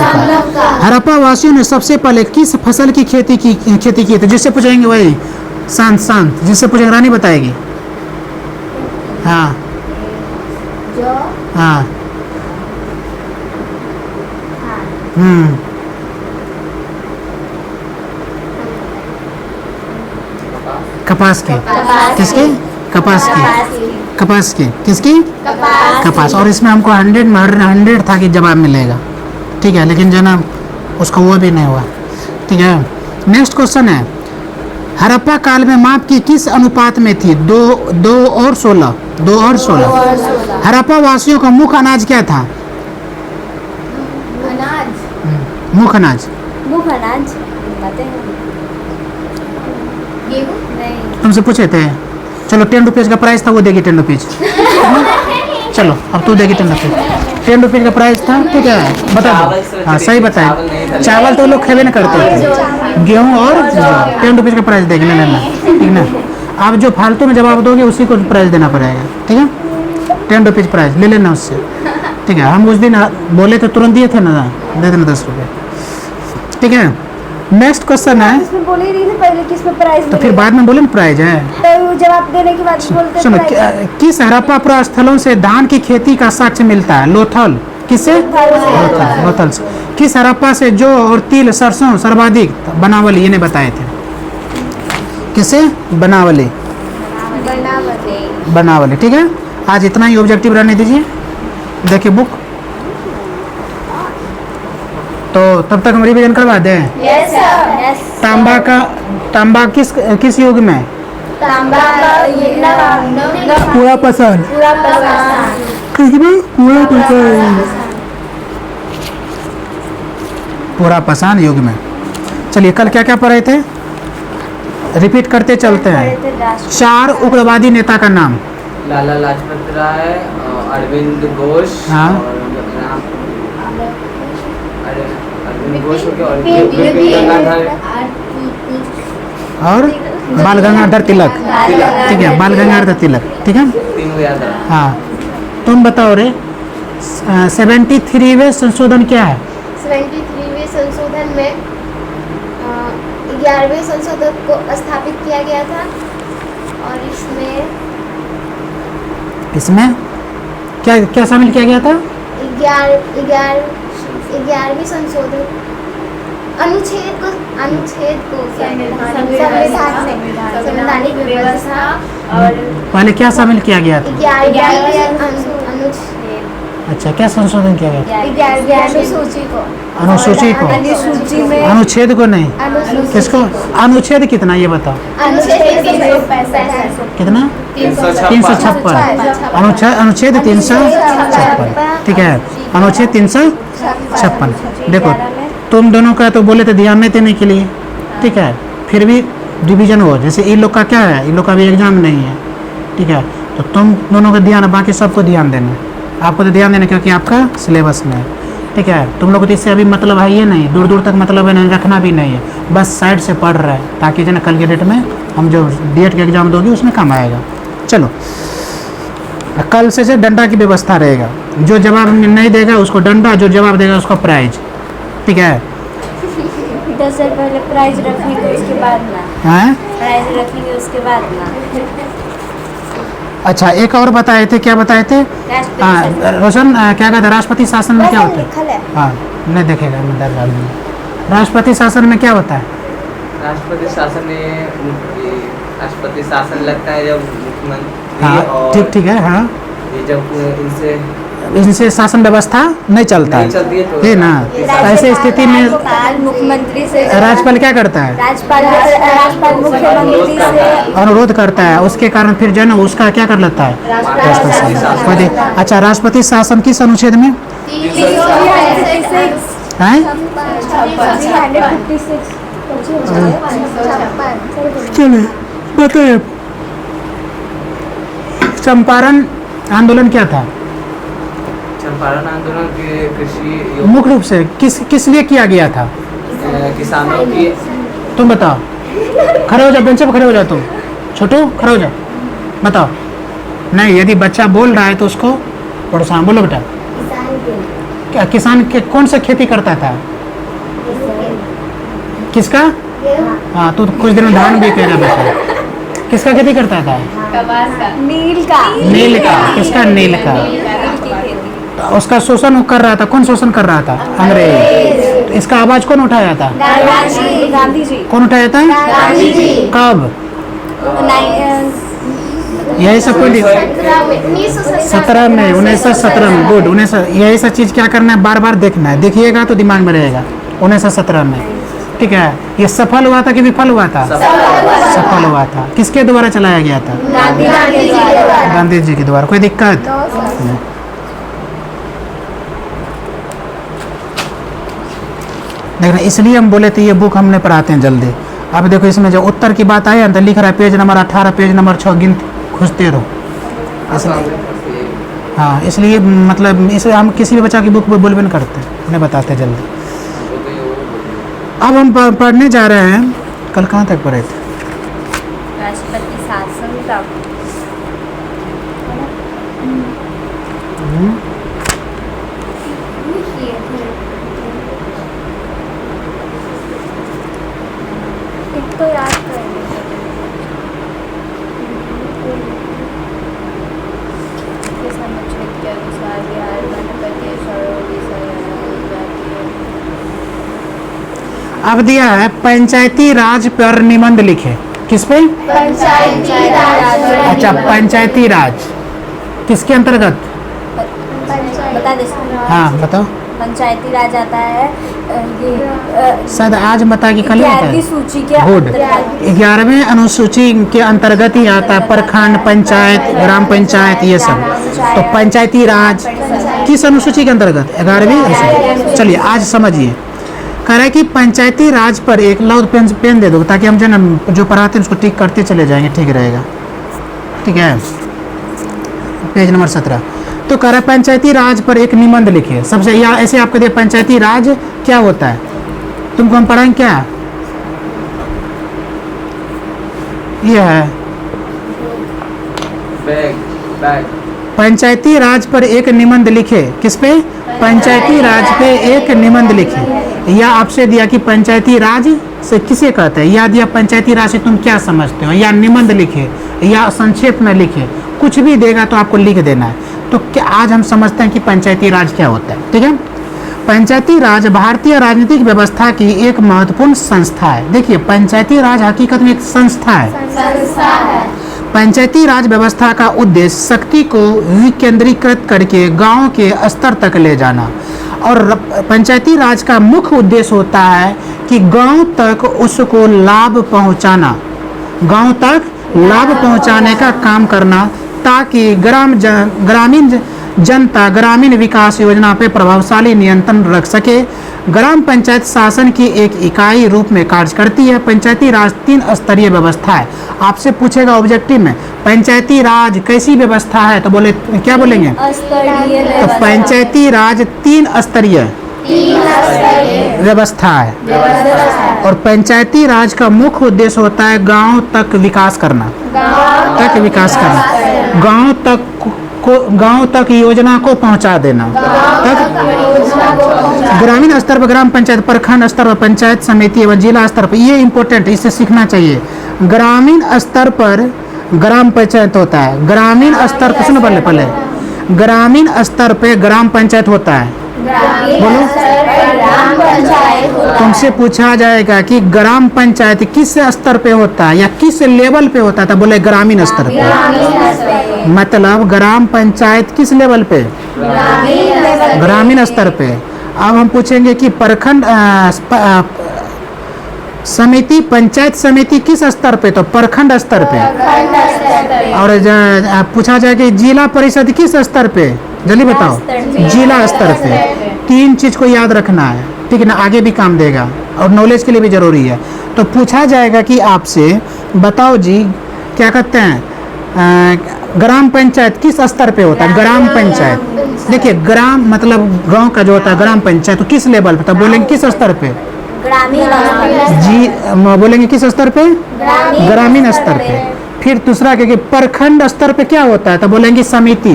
का। हड़प्पा वासियों ने सबसे पहले किस फसल की खेती की थी? जिससे पूछेंगे वही शांत, जिससे पूछेंगे रानी बताएगी। हाँ हाँ, कपास की। किसकी? कपास की। कपास की। किसकी? कपास। और इसमें हमको 100 था कि जवाब मिलेगा, ठीक है, लेकिन जो ना उसको वो भी नहीं हुआ, ठीक है। नेक्स्ट क्वेश्चन है, हड़प्पा काल में माप की किस अनुपात में थी? 2 और 16। 2 और 16। हड़प्पा वासियों का मुख्य अनाज क्या था? मुख्य अनाज बताते हैं। गेहूं? नहीं। तुमसे पूछे थे। चलो 10 रुपीज़ का प्राइस था, वो देगी 10 रुपीज़। चलो अब तू देगी 10 रुपीज़। 10 रुपीज़ का प्राइस था, ठीक है, बता दो। हाँ सही बताए, चावल तो लोग खेबे ना करते थे, गेहूँ और 10 रुपीज़ का प्राइस देख लेना, ठीक ना। आप जो फालतू में जवाब दोगे उसी को प्राइस देना पड़ेगा, ठीक है। 10 रुपीज़ प्राइस ले लेना उससे, ठीक है। हम उस दिन बोले थे तुरंत दिए थे ना, दे देना 10 रुपये, ठीक है। नेक्स्ट क्वेश्चन है, इसमें बोले ही नहीं थे पहले किसमें प्राइस तो फिर बाद में बोले ना प्राइज है, तो जवाब देने के बाद बोलते सुनो, प्राइस। किस हड़प्पा प्रस्थलों से धान की खेती का साक्ष्य मिलता है? लोथल। किससे? लोथल से। किस हड़प्पा से जौ और तिल, सरसों सर्वाधिक? बनावली, ये ने बताए थे। किसे? बनावली। बनावली, ठीक है। आज इतना ही ऑब्जेक्टिव रहने दीजिए, देखिए बुक, तो तब तक हम रिवीजन करवा दें। Yes sir. तांबा किस युग में? तांबा पूरा पसंद। पूरा पसान युग में। चलिए कल क्या क्या पढ़े थे, रिपीट करते चलते हैं। 4 उग्रवादी नेता का नाम। लाला लाजपत राय, अरविंद घोष, हाँ। अरविंद घोष हो गया, और विपिन गंगाधर, और बाल गंगाधर तिलक, ठीक है, बाल गंगाधर तिलक, ठीक है। तीनों याद है। हाँ, तुम बताओ रे, 73वें संशोधन क्या है? 73वें संशोधन में 11वें संशोधन को स्थापित किया गया था, और इसमें क्या क्या शामिल किया गया था? 11वीं संशोधन अनुच्छेद को संवैधानिक व्यवस्था, और पहले क्या शामिल किया गया था? 11वीं अनुच्छेद अच्छा, क्या संशोधन किया गया? अनुसूची को अनुसूची को, अनुसूची में अनुच्छेद को नहीं, अनुसूची किसको? अनुच्छेद कितना ये बताओ? अनुच्छेद 365 कितना? 356। अनुच्छेद 356, ठीक है, अनुच्छेद 356। देखो तुम दोनों का तो बोले थे ध्यान नहीं देने के लिए, ठीक है, फिर भी डिवीजन हो, जैसे इन लोग का क्या है, इन लोग का भी एग्जाम नहीं है, ठीक है, तो तुम दोनों का ध्यान, बाकी सबको ध्यान देना है। आपको तो ध्यान देना क्योंकि आपका सिलेबस में है, ठीक है। तुम लोग को तो इससे अभी मतलब है ये नहीं, दूर दूर तक मतलब है नहीं, रखना भी नहीं है, बस साइड से पढ़ रहा है ताकि जो ना कल के डेट में हम जो डीएड का एग्ज़ाम दोगे उसमें काम आएगा। चलो, कल से डंडा की व्यवस्था रहेगा, जो जवाब नहीं देगा उसको डंडा, जो जवाब देगा उसको प्राइज, ठीक है। 10 से पहले प्राइज रखेंगे, उसके बाद ना हैं? प्राइज रखेंगे, उसके बाद ना अच्छा, एक और बताए थे, क्या बताए थे? रोशन क्या कहता है, राष्ट्रपति शासन में क्या होता है? लिखल है हाँ, नहीं देखेगा मैं दर्ज डाल दूंगा। राष्ट्रपति शासन में क्या होता है? राष्ट्रपति शासन में राष्ट्रपति शासन लगता है जब मुख्यमंत्री हाँ, और ठीक है, हाँ, ये जब इनसे शासन व्यवस्था नहीं चलता नहीं चलती है है, तो है ना। ऐसे स्थिति में राज्यपाल मुख्यमंत्री से राज्यपाल क्या करता है? राज्यपाल मुख्यमंत्री से अनुरोध करता है, उसके कारण फिर जो है ना उसका क्या कर लेता है? राष्ट्रपति शासन। कोई देख- अच्छा, राष्ट्रपति शासन किस अनुच्छेद में है? 356 चलिए बताइए, चंपारण आंदोलन क्या था? चंपारण आंदोलन के कृषि मुख्य रूप से किस लिए किया गया था? किसानों की तुम बताओ, खड़े हो जाओ, बेंच पे खड़े हो जाओ, तुम छोटू खड़े हो जाओ, बताओ। नहीं, यदि बच्चा बोल रहा है तो उसको प्रोत्साहन, बोलो बेटा। क्या किसान के कौन सा खेती करता था? किसका? हाँ, तू कुछ दिन में धान भी करेगा बेटा। किसका खेती करता था? नील का नील का। किसका? नील का। उसका शोषण कर रहा था, कौन शोषण कर रहा था? अंग्रेज। इसका आवाज कौन उठाया था? गांधी जी कौन उठाया था? गांधी जी। कब? यही सब कोई 17 में, 1917 में। गुड, 19 यही सब चीज क्या करना है, बार बार देखना है, देखिएगा तो दिमाग में रहेगा। 1917 में, ठीक है। ये सफल हुआ था कि विफल हुआ था? सफल हुआ था। किसके द्वारा चलाया गया था? गांधी जी के द्वारा। कोई दिक्कत? नहीं। देखना, इसलिए हम बोले थे ये बुक हमने पढ़ाते हैं जल्दी। अब देखो इसमें जो उत्तर की बात आई है तो लिख रहा है पेज नंबर 18, पेज नंबर 6, गिन खुजते रहो। हाँ, इसलिए मतलब इसलिए हम किसी भी बच्चा की बुक बोलबे नहीं करते, उन्हें बताते हैं जल्दी। अब हम पढ़ने जा रहे हैं, कल कहाँ तक पढ़े थे? राष्ट्रपति शासन का तो याद करेंगे। किस अनुच्छेद के अनुसार बिहार मध्य प्रदेश और उड़ीसा अब दिया है पंचायती राज पर निबंध लिखे। किस पे? पंचायती राज। अच्छा, पंचायती राज किसके अंतर्गत? बता दे सर। हाँ बताओ। पंचायती राज आता है ये शायद आज बता कि कल आता 11वीं है। सूची के गुड, अंतर्गत। 11वें अनुसूची के अंतर्गत ही आता है प्रखंड पंचायत, ग्राम पंचायत, ये सब। तो पंचायती राज किस अनुसूची के अंतर्गत? 11वीं अनुसूची। चलिए आज समझिए, कह रहा है कि पंचायती राज पर एक लाउड पेन दे दो ताकि हम जो ना जो पढ़ाते हैं उसको टिक करते चले जाएंगे, ठीक रहेगा, ठीक है। Page number 17। तो कह रहा है पंचायती राज पर एक निबंध लिखिए। सबसे या ऐसे आपको दे पंचायती राज क्या होता है, तुमको हम पढ़ाएंगे क्या? ये है बैग पंचायती राज पर एक निबंध लिखे। किस पे? पंचायती राज पे एक निबंध लिखे। या आपसे दिया कि पंचायती राज से किसे कहते हैं, या दिया पंचायती राज से तुम क्या समझते हो, या निबंध लिखे या संक्षेप में लिखे, कुछ भी देगा तो आपको लिख देना है। तो क्या आज हम समझते हैं कि पंचायती राज क्या होता है, ठीक है। पंचायती राज भारतीय राजनीतिक व्यवस्था की एक महत्वपूर्ण संस्था है। देखिए, पंचायती राज हकीकत में एक संस्था है। पंचायती राज व्यवस्था का उद्देश्य शक्ति को विकेंद्रीकृत करके गांव के स्तर तक ले जाना, और पंचायती राज का मुख्य उद्देश्य होता है कि गांव तक उसको लाभ पहुंचाना, गांव तक लाभ पहुंचाने का काम करना, ताकि ग्रामीण जनता ग्रामीण विकास योजना पर प्रभावशाली नियंत्रण रख सके। ग्राम पंचायत शासन की एक इकाई रूप में कार्य करती है। पंचायती राज 3 स्तरीय व्यवस्था है। आपसे पूछेगा ऑब्जेक्टिव में पंचायती राज कैसी व्यवस्था है, तो बोले क्या बोलेंगे? तो पंचायती राज 3 स्तरीय व्यवस्था है, और पंचायती राज का मुख्य उद्देश्य होता है गांव तक विकास करना, गांव तक योजना को पहुंचा देना, ग्रामीण स्तर पर ग्राम पंचायत, प्रखंड स्तर पर पंचायत समिति एवं जिला स्तर पर, ये इम्पोर्टेंट, इसे सीखना चाहिए। ग्रामीण स्तर पर ग्राम पंचायत होता है, ग्रामीण स्तर पर, सुनो पहले ग्रामीण स्तर पे ग्राम पंचायत होता है। बोलो, तुमसे पूछा जाएगा कि ग्राम पंचायत किस स्तर पे होता है या किस लेवल पे होता है, तो बोले ग्रामीण स्तर पे। मतलब ग्राम पंचायत किस लेवल पे? ग्रामीण स्तर पे। अब हम पूछेंगे कि प्रखंड समिति, पंचायत समिति किस स्तर पे, तो प्रखंड स्तर पे। और पूछा जाए कि जिला परिषद किस स्तर पे, जल्दी बताओ। जिला स्तर पे। 3 चीज को याद रखना है, ठीक है ना, आगे भी काम देगा और नॉलेज के लिए भी जरूरी है। तो पूछा जाएगा कि आपसे बताओ जी, क्या कहते हैं, ग्राम पंचायत किस स्तर पे होता है? ग्राम पंचायत, देखिए ग्राम मतलब गांव का जो होता है ग्राम पंचायत, तो किस लेवल पे, तो बोलेंगे किस स्तर पे? जी, बोलेंगे किस स्तर पे? ग्रामीण स्तर पे। फिर दूसरा क्या, प्रखंड स्तर पे क्या होता है, तो बोलेंगे समिति।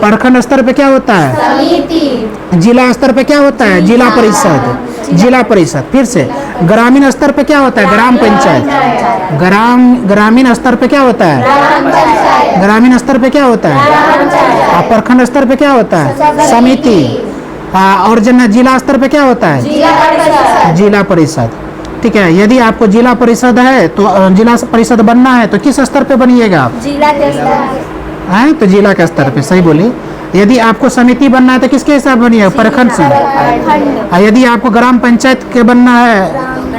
प्रखंड स्तर पे क्या होता है? जिला स्तर पे क्या होता है? जिला परिषद। जिला परिषद। फिर से ग्रामीण स्तर पे क्या होता है? ग्राम पंचायत। ग्रामीण स्तर पे क्या होता है? ग्रामीण स्तर पे क्या होता है? प्रखंड स्तर पे क्या होता है? समिति। और जिला स्तर पे क्या होता है? जिला परिषद। ठीक है, यदि आपको जिला परिषद है तो जिला परिषद बनना है तो किस स्तर पे बनिएगा आप? जिला के स्तर हैं, तो जिला के स्तर पे, सही बोली। यदि आपको समिति बनना है तो किसके हिसाब बनिएगा? प्रखंड से। यदि आपको ग्राम पंचायत के बनना है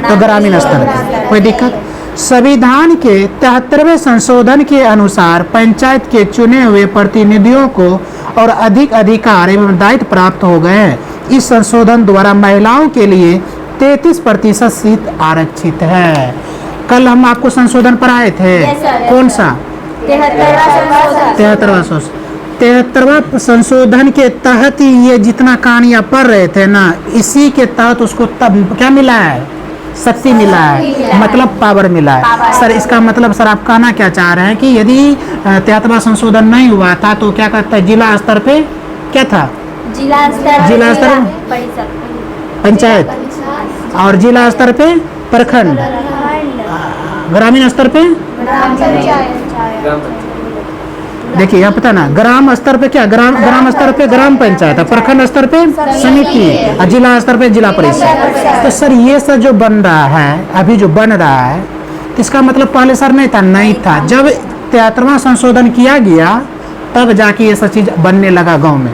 तो ग्रामीण स्तर पे। कोई दिक्कत? संविधान के 73वें संशोधन के अनुसार पंचायत के चुने हुए प्रतिनिधियों को और अधिक अधिकार एवं दायित्व प्राप्त हो गए हैं। इस संशोधन द्वारा महिलाओं के लिए 33% सीट आरक्षित है। कल हम आपको संशोधन पर आए थे, कौन सा? 73वां संशोधन के तहत ही ये जितना कहानियां पढ़ रहे थे ना, इसी के तहत उसको तब क्या मिला है? शक्ति मिला है, मतलब पावर मिला है। सर इसका मतलब सर आप कहना क्या चाह रहे हैं कि यदि 73वां संशोधन नहीं हुआ था तो क्या कहता है, जिला स्तर पे क्या था? जिला स्तर पंचायत, और जिला स्तर पे प्रखंड, ग्रामीण स्तर पे देखिए यहाँ पता ना, ग्राम स्तर पे क्या? ग्राम स्तर पे ग्राम पंचायत, प्रखंड स्तर पे समिति, और जिला स्तर पे जिला परिषद। तो सर ये सब जो बन रहा है, अभी जो बन रहा है, इसका मतलब पहले सर नहीं था? नहीं था। जब 73वां संशोधन किया गया तब जाके ये सब चीज बनने लगा गांव में।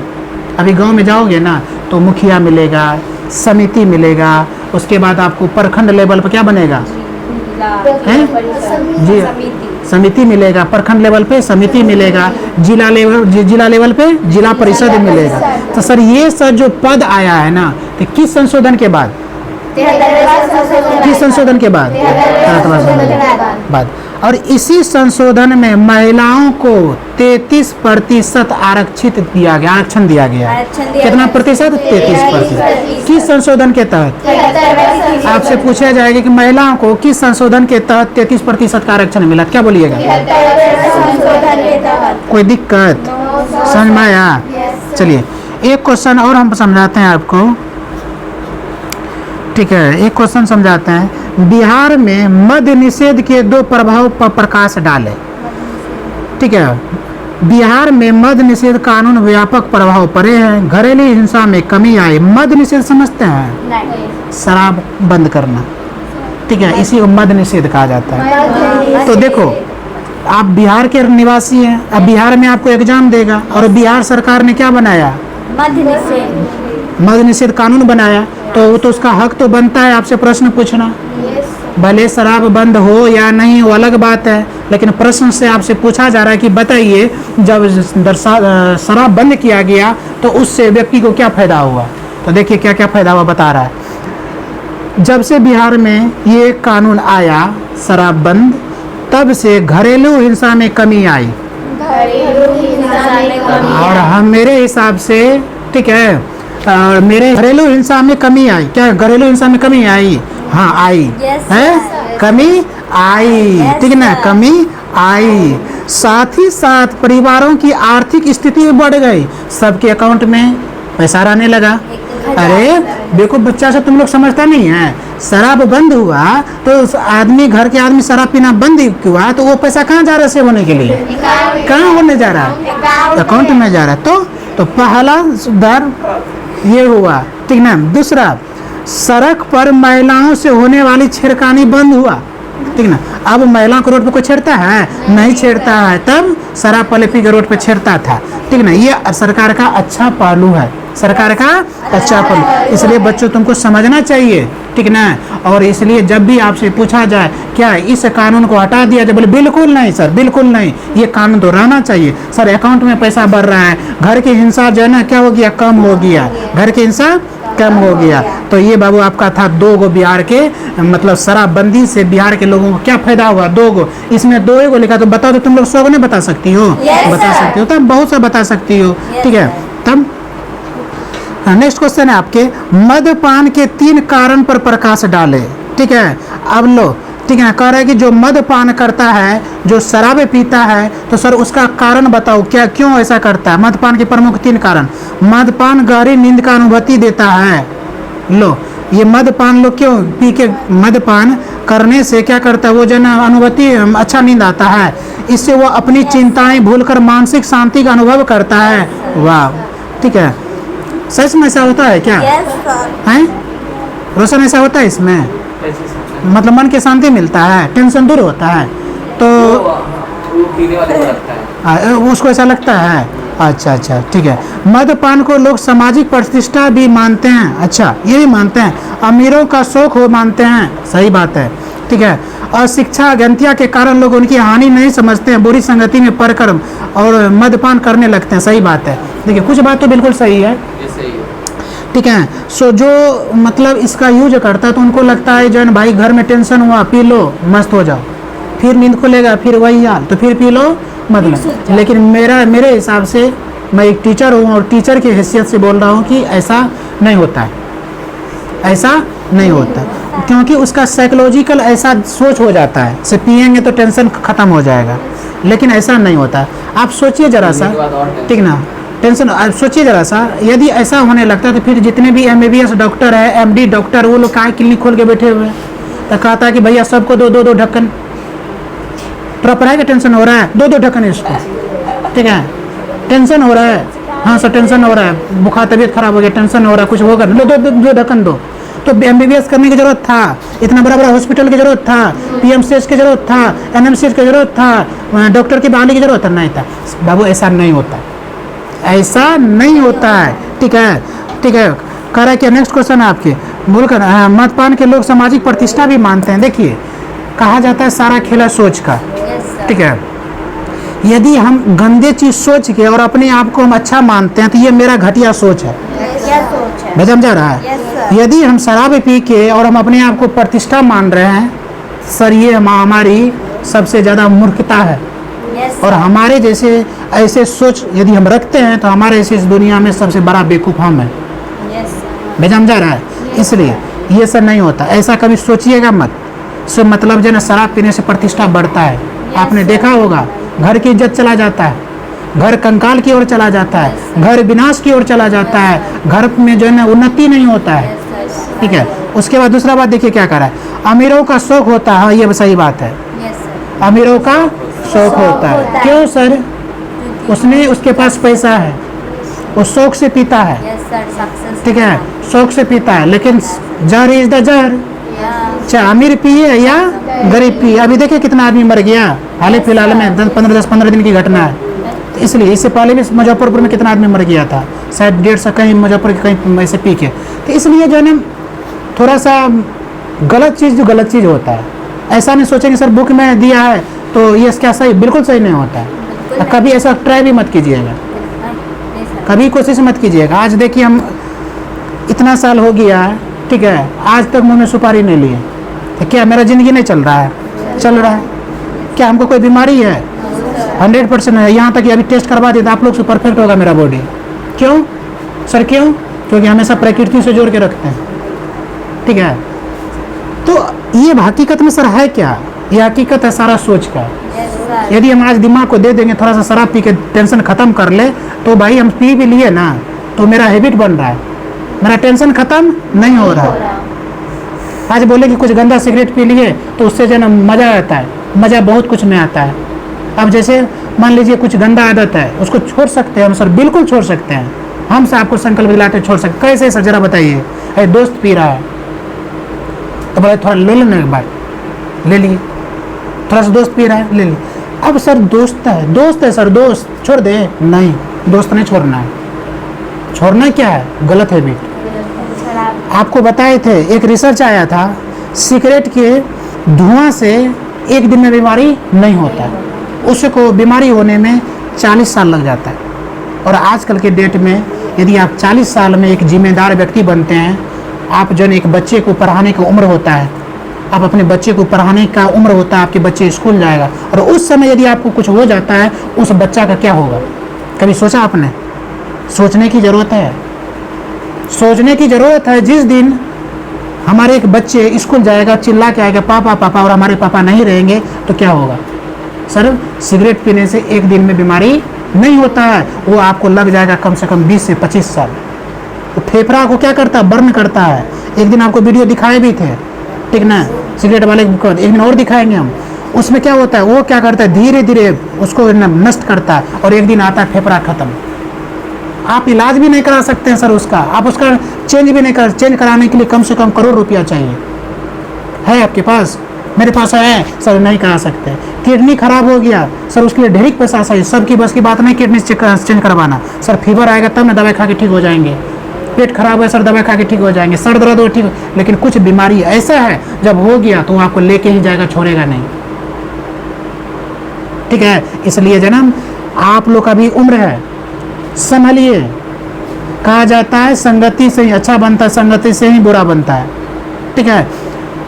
अभी गांव में जाओगे ना तो मुखिया मिलेगा, समिति मिलेगा, उसके बाद आपको प्रखंड लेवल पर क्या बनेगा? जी, समिति मिलेगा, प्रखंड लेवल पे समिति मिलेगा, जिला लेवल पे जिला परिषद मिलेगा। तो सर ये सब जो पद आया है ना, तो किस संशोधन के बाद? किस संशोधन के बाद? 73वां संशोधन बाद। और इसी संशोधन में महिलाओं को 33% आरक्षण दिया गया। कितना प्रतिशत? 33%। किस संशोधन के तहत? आपसे पूछा जाएगा कि महिलाओं को किस संशोधन के तहत 33% का आरक्षण मिला, क्या बोलिएगा? कोई दिक्कत? समझ में आया? चलिए एक क्वेश्चन और हम समझाते हैं आपको, ठीक है। एक क्वेश्चन समझाते हैं। बिहार में मद्य निषेध के 2 प्रभाव पर प्रकाश डाले। ठीक है, बिहार में मद्य निषेध कानून व्यापक प्रभाव पड़े हैं, घरेलू हिंसा में कमी आई। मद्य निषेध समझते हैं? नहीं। शराब बंद करना, ठीक है, इसी को मद्य निषेध कहा जाता है। तो देखो आप बिहार के निवासी हैं, अब बिहार में आपको एग्जाम देगा, और बिहार सरकार ने क्या बनाया, मध्य निषेध। मद्य निषेध कानून बनाया, तो वो तो उसका हक तो बनता है आपसे प्रश्न पूछना। भले शराब बंद हो या नहीं वो अलग बात है, लेकिन प्रश्न से आपसे पूछा जा रहा है कि बताइए जब शराब बंद किया गया तो उससे व्यक्ति को क्या फायदा हुआ। तो देखिए क्या क्या फायदा हुआ बता रहा है। जब से बिहार में ये कानून आया शराब बंद, तब से घरेलू हिंसा में कमी आई। घरेलू हिंसा में कमी और हम मेरे हिसाब से, ठीक है, मेरे घरेलू हिंसा में कमी आई। क्या घरेलू हिंसा में कमी आई? हाँ आई है, कमी आई, ठीक है ना, कमी आई। साथ ही साथ परिवारों की आर्थिक स्थिति भी बढ़ गई, सबके अकाउंट में पैसा आने लगा। अरे देखो बच्चा से तुम लोग समझता नहीं है, शराब बंद हुआ तो उस आदमी, घर के आदमी शराब पीना बंद हुआ तो वो पैसा कहाँ जा रहा है सेव होने के लिए? कहाँ होने जा रहा है? अकाउंट में जा रहा है। तो पहला सुधार ये हुआ, ठीक ना। दूसरा, सड़क पर महिलाओं से होने वाली छेड़खानी बंद हुआ, ठीक ना। अब महिलाओं को रोड पे कोई छेड़ता है? नहीं छेड़ता है। तब शराब पहले पी के रोड पे छेड़ता था, ठीक ना। ये सरकार का अच्छा पहलू है, सरकार का अच्छा पहलू, इसलिए बच्चों तुमको समझना चाहिए, ठीक ना। और इसलिए जब भी आपसे पूछा जाए क्या इस कानून को हटा दिया जाए, बोले बिल्कुल नहीं सर, बिल्कुल नहीं, ये कानून तो रहना चाहिए। सर अकाउंट में पैसा बढ़ रहा है, घर की हिंसा जो है ना क्या हो गया, कम हो गया, घर की हिंसा कम हो गया। तो ये बाबू आपका था 2 गो बिहार के, मतलब शराबबंदी से बिहार के लोगों को क्या फायदा हुआ, 2 गो। इसमें 2 गो लिखा, तो बताओ तो तुम लोग 100 नहीं बता सकती हो? बता सकती हो, तब बहुत सा बता सकती हो, ठीक है। तब नेक्स्ट क्वेश्चन है आपके, मद्यपान के 3 कारण पर प्रकाश डाले, ठीक है। अब लो, ठीक है, कह रहा है कि जो मद्यपान करता है, जो शराब पीता है, तो सर उसका कारण बताओ, क्या क्यों ऐसा करता है? मद्यपान के प्रमुख 3 कारण। मद्यपान गहरी नींद का अनुभूति देता है। लो ये मद्यपान लोग क्यों पी के, मद्यपान करने से क्या करता है, वो जो ना अनुभूति, अच्छा नींद आता है, इससे वो अपनी चिंताएं भूलकर मानसिक शांति का अनुभव करता है। वाह, ठीक है। सच में ऐसा होता है क्या? हैं रोशन, ऐसा होता है इसमें? मतलब मन की शांति मिलता है, टेंशन दूर होता है, तो पीने वाले को लगता है, उसको ऐसा लगता है। अच्छा अच्छा, ठीक है। मद्यपान को लोग सामाजिक प्रतिष्ठा भी मानते हैं। अच्छा, ये भी मानते हैं, अमीरों का शौक हो मानते हैं, सही बात है, ठीक है। और शिक्षा अज्ञानता के कारण लोग उनकी हानि नहीं समझते हैं, बुरी संगति में पड़कर और मद्यपान करने लगते हैं, सही बात है। देखिए कुछ बात तो बिल्कुल सही है, ठीक है। सो जो मतलब इसका यूज करता है तो उनको लगता है जो भाई घर में टेंशन हुआ, पी लो मस्त हो जाओ, फिर नींद खुलेगा, फिर वही हाल, तो फिर पी लो मतलब। लेकिन मेरे हिसाब से, मैं एक टीचर हूँ और टीचर की हैसियत से बोल रहा हूँ कि ऐसा नहीं होता है, ऐसा नहीं होता, क्योंकि उसका साइकोलॉजिकल ऐसा सोच हो जाता है, से पिएंगे तो टेंशन खत्म हो जाएगा, लेकिन ऐसा नहीं होता। आप सोचिए जरा सा, ठीक ना, टेंशन आप सोचिए जरा सा, यदि ऐसा होने लगता है तो फिर जितने भी MBBS डॉक्टर है, MD डॉक्टर, वो लोग काय क्लिनिक खोल के बैठे हुए हैं, तो कहता है कि भैया सबको 2-2 ढक्कन, थोड़ा पढ़ाई का टेंशन हो रहा है, 2-2 ढक्कन इसको, ठीक है, टेंशन हो रहा है, हाँ सर टेंशन हो रहा है, बुखार तबीयत खराब हो गया, टेंशन हो रहा है, कुछ होगा, 2 ढक्कन दो। तो MBBS करने की जरूरत था, इतना बड़ा बड़ा हॉस्पिटल की जरूरत था, PMCH की जरूरत था, NMCH की जरूरत था, डॉक्टर की बहाली की जरूरत नहीं था। बाबू ऐसा नहीं होता, ऐसा नहीं होता है, ठीक है, ठीक है। कह रहा है कि नेक्स्ट क्वेश्चन है आपके, बोलकर मद्यपान के लोग सामाजिक प्रतिष्ठा भी मानते हैं। देखिए कहा जाता है सारा खेला सोच का, ठीक है। यदि हम गंदे चीज सोच के और अपने आप को हम अच्छा मानते हैं तो ये मेरा घटिया सोच है, मैं समझा रहा है। यदि हम शराब पी के और हम अपने आप को प्रतिष्ठा मान रहे हैं, सर ये हमारी सबसे ज़्यादा मूर्खता है। और हमारे जैसे ऐसे सोच यदि हम रखते हैं तो हमारे ऐसे इस दुनिया में सबसे बड़ा बेवकूफ़ हम है, मैं समझा रहा है। इसलिए ये सब नहीं होता, ऐसा कभी सोचिएगा मत। सो मतलब जो है ना, शराब पीने से प्रतिष्ठा बढ़ता है, आपने देखा होगा, घर की इज्जत चला जाता है, घर कंकाल की ओर चला जाता है, घर विनाश की ओर चला जाता है, घर में जो है ना उन्नति नहीं होता है, ठीक है। उसके बाद दूसरा बात देखिए क्या करा है, अमीरों का शौक होता है, ये सही बात है, अमीरों का शौक होता है। क्यों सर? उसके पास पैसा है, वो शौक से पीता है, ठीक है, शौक से पीता है। लेकिन जहर इज द जहर, चाहे अमीर पिए या गरीब की। अभी देखिए कितना आदमी मर गया हाल ही फिलहाल में, 10-15 दिन की घटना है। तो इसलिए इससे पहले भी मुजफ्फरपुर में कितना आदमी मर गया था, शायद 150 कहीं मुजफ्फर के कहीं ऐसे पी के। तो इसलिए जो है ना थोड़ा सा गलत चीज़ जो गलत चीज़ होता है, ऐसा नहीं सोचेंगे सर बुक में दिया है तो ये क्या सही, बिल्कुल सही नहीं होता है। कभी ऐसा ट्राई भी मत कीजिएगा, कभी कोशिश मत कीजिएगा। आज देखिए हम इतना साल हो गया है, ठीक है, आज तक मुंह में सुपारी नहीं लिए, तो क्या मेरा ज़िंदगी नहीं चल रहा है? चल रहा है। क्या हमको कोई बीमारी है? 100% है। यहाँ तक कि अभी टेस्ट करवा दिए तो आप लोग से परफेक्ट होगा मेरा बॉडी। क्यों सर, क्यों? क्योंकि हमेशा प्रकृति से जोड़ के रखते हैं, ठीक है। तो ये हकीकत में सर है क्या? ये हकीकत है सारा सोच का। यदि हम आज दिमाग को दे देंगे थोड़ा सा शराब पी के टेंशन खत्म कर ले, तो भाई हम पी भी लिए ना तो मेरा हैबिट बन रहा है, मेरा टेंशन खत्म नहीं हो रहा। आज बोले कि कुछ गंदा सिगरेट पी लिए तो उससे जो ना मज़ा आता है, मज़ा बहुत कुछ में आता है। अब जैसे मान लीजिए कुछ गंदा आदत है, उसको छोड़ सकते हैं हम सर, बिल्कुल छोड़ सकते हैं हम सर, आपको संकल्प दिलाते छोड़ सकते। कैसे सर जरा बताइए? अरे दोस्त पी रहा है तो बोले थोड़ा ले लेना, एक बार ले लिए, थोड़ा सा दोस्त पी रहा है ले लिए। अब सर दोस्त है सर, दोस्त छोड़ दे, नहीं दोस्त नहीं छोड़ना है। छोड़ना क्या है? गलत हैबिट। आपको बताए थे, एक रिसर्च आया था, सिगरेट के धुआं से एक दिन में बीमारी नहीं होता, उसको बीमारी होने में 40 साल लग जाता है। और आजकल के डेट में यदि आप 40 साल में एक जिम्मेदार व्यक्ति बनते हैं, आप जो एक बच्चे को पढ़ाने की उम्र होता है, आप अपने बच्चे को पढ़ाने का उम्र होता है, आपके बच्चे स्कूल जाएगा, और उस समय यदि आपको कुछ हो जाता है, उस बच्चा का क्या होगा? कभी सोचा आपने? सोचने की ज़रूरत है, सोचने की ज़रूरत है। जिस दिन हमारे एक बच्चे स्कूल जाएगा, चिल्ला के आएगा पापा पापा, और हमारे पापा नहीं रहेंगे तो क्या होगा? सर सिगरेट पीने से एक दिन में बीमारी नहीं होता है, वो आपको लग जाएगा कम से कम 20 से 25 साल। तो फेफड़ा को क्या करता है? बर्न करता है। एक दिन आपको वीडियो दिखाए भी थे, ठीक ना, सिगरेट वाले को एक दिन और दिखाएंगे हम। उसमें क्या होता है, वो क्या करता है, धीरे धीरे उसको नष्ट करता है, और एक दिन आता है फेफड़ा खत्म। आप इलाज भी नहीं करा सकते हैं सर उसका, आप उसका चेंज भी नहीं कर, चेंज कराने के लिए कम से कम करोड़ रुपया चाहिए। है आपके पास? मेरे पास है सर, नहीं करा सकते। किडनी खराब हो गया सर, उसके लिए ढेर पैसा चाहिए, सबकी बस की बात नहीं किडनी चेंज करवाना। सर फीवर आएगा तब ना दवाई खा के ठीक हो जाएंगे, पेट खराब है सर दवाई खा के ठीक हो जाएंगे, सर दर्द हो ठीक, लेकिन कुछ बीमारी ऐसा है जब हो गया तो आपको लेके ही जाएगा, छोड़ेगा नहीं, ठीक है। इसलिए जनाब आप लोग का भी उम्र है, संभलिए। कहा जाता है संगति से ही अच्छा बनता है, संगति से ही बुरा बनता है, ठीक है।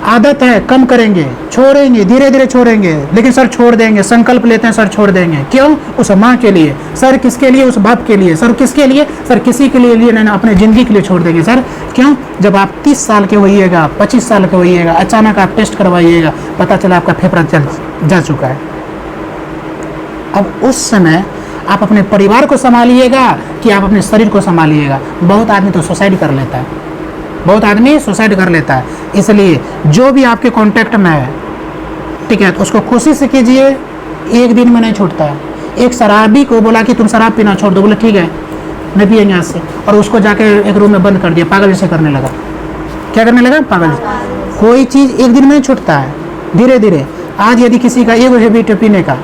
आदत है कम करेंगे, छोड़ेंगे, धीरे धीरे छोड़ेंगे, लेकिन सर छोड़ देंगे, संकल्प लेते हैं सर छोड़ देंगे। क्यों? उस माँ के लिए सर, किसके लिए? उस बाप के लिए सर, किसके लिए सर? किसी के लिए नहीं, अपने ज़िंदगी के लिए छोड़ देंगे सर। क्यों? जब आप 30 साल के होइएगा, 25 साल के होइएगा, अचानक आप टेस्ट करवाइएगा, पता चला आपका फेफड़ा जा चुका है। अब उस समय आप अपने परिवार को संभालिएगा कि आप अपने शरीर को संभालिएगा? बहुत आदमी तो सुसाइड कर लेता है, बहुत आदमी सुसाइड कर लेता है। इसलिए जो भी आपके कांटेक्ट में है, ठीक है, तो उसको कोशिश कीजिए, एक दिन में नहीं छूटता है। एक शराबी को बोला कि तुम शराब पीना छोड़ दो, बोले ठीक है मैं पिएंगे आज से, और उसको जाके एक रूम में बंद कर दिया, पागल जैसे करने लगा। क्या करने लगा? पागल। कोई चीज़ एक दिन में नहीं छूटता है, धीरे धीरे। आज यदि किसी का एक हैबिट है पीने का,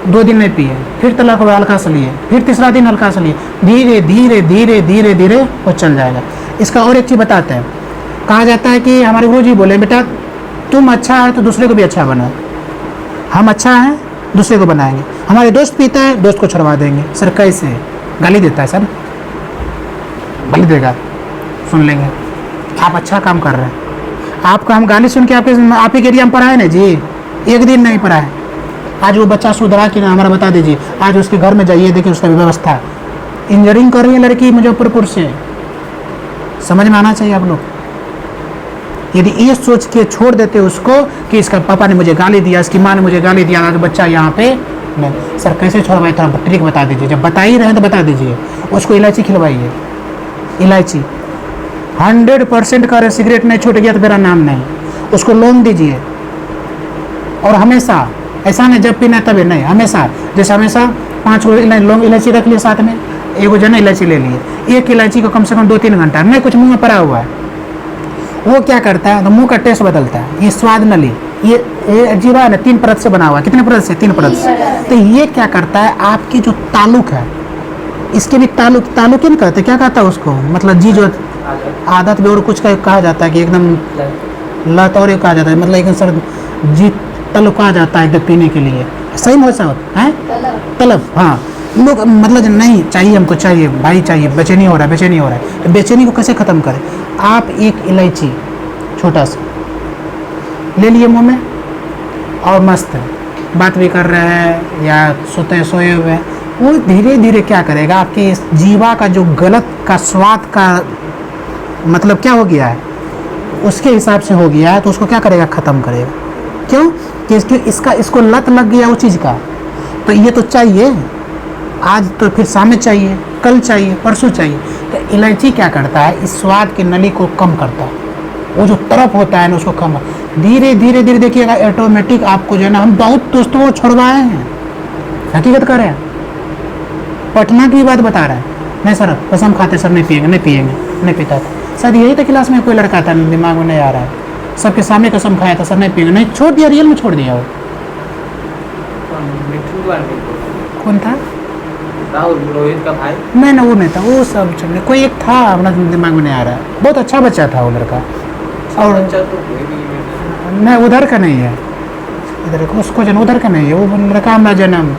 2 दिन नहीं पिए, फिर तलाक हुआ हल्का से लिए, फिर तीसरा दिन हल्का से लिए, धीरे धीरे धीरे धीरे धीरे वो चल जाएगा। इसका और एक चीज़ बताते हैं, कहा जाता है कि हमारे गुरु जी बोले बेटा तुम अच्छा है तो दूसरे को भी अच्छा बनाओ। हम अच्छा हैं दूसरे को बनाएंगे। हमारे दोस्त पीता है, दोस्त को छुड़वा देंगे। सर कैसे? गाली देता है सर, गाली देगा, सुन लेंगे। आप अच्छा काम कर रहे हैं, आपका हम गाली सुन के आप ही के एरिया में पढ़ाए ना जी, एक दिन नहीं पढ़ाए। आज वो बच्चा सुधरा कि ना हमारा बता दीजिए। आज उसके घर में जाइए, देखिए उसका व्यवस्था। इंजीनियरिंग कर रही है लड़की मुजफ्फरपुर से, समझ में आना चाहिए आप लोग। यदि ये सोच के छोड़ देते उसको कि इसका पापा ने मुझे गाली दिया, इसकी माँ ने मुझे गाली दिया, आज बच्चा यहाँ पे नहीं। सर कैसे छोड़वाए? थोड़ा ट्रिक बता दीजिए, जब बता ही रहे हैं तो बता दीजिए। उसको इलायची खिलवाइए, इलायची 100% का सिगरेट नहीं छूट गया तो मेरा नाम नहीं। उसको लौंग दीजिए, और हमेशा ऐसा नहीं जब पीना तभी नहीं, हमेशा जैसे हमेशा 5 लौंग इलायची रख लिए साथ में, एगो जन इलायची ले लिए। एक इलायची को कम से कम 2-3 घंटा नहीं कुछ मुंह में पड़ा हुआ है, वो क्या करता है तो मुंह का टेस्ट बदलता है। ये स्वाद नली ये जीवा है ना 3 परत से बना हुआ है। कितने परत से? 3 परत से। तो ये क्या करता है, आपकी जो ताल्लुक है, इसके भी ताल्लुक नहीं कहते, क्या कहता है उसको, मतलब जी जो आदत भी और कुछ कहा जाता है कि एकदम लत और कहा जाता है, मतलब एकदम सर जी तलब आ जाता है एकदम पीने के लिए। सही में वैसा होता है तलब। हाँ, लोग मतलब नहीं चाहिए, हमको चाहिए भाई, चाहिए, बेचैनी हो रहा है। तो बेचैनी को कैसे ख़त्म करें? आप एक इलायची छोटा सा ले लिए मुँह में और मस्त बात भी कर रहे हैं या सोए हुए हैं, वो धीरे धीरे क्या करेगा, आपके इस जीवा का जो गलत का स्वाद का मतलब क्या हो गया है, उसके हिसाब से हो गया है, तो उसको क्या करेगा, ख़त्म करेगा। क्यों? कि इसको लत लग गया उस चीज़ का। तो ये तो चाहिए आज, तो फिर शाम चाहिए, कल चाहिए, परसों चाहिए। तो इलायची क्या करता है, इस स्वाद की नली को कम करता है, वो जो तरफ होता है ना उसको कम। धीरे धीरे देखिएगा ऑटोमेटिक आपको जो है ना, हम बहुत दोस्तों को छोड़वाए हैं, हकीकत कर रहे हैं, पटना की बात बता रहा है। नहीं सर कसम खाते सर नहीं पिएंगे, नहीं पीता था। सर यही तो क्लास में कोई लड़का था, दिमाग में नहीं आ रहा है, सबके सामने कसम खाया था सर नहीं पिएंगे, नहीं छोड़ दिया, रियल में छोड़ दिया। वो कौन था? राहुल, रोहित का भाई। नहीं ना, वो नहीं था, वो सब छोड़, कोई एक था, अपना दिमाग में नहीं आ रहा है। बहुत अच्छा बच्चा था वो लड़का, और नहीं उधर का नहीं है, इधर उसको जन उधर का नहीं है, वो लड़का मैं जन्म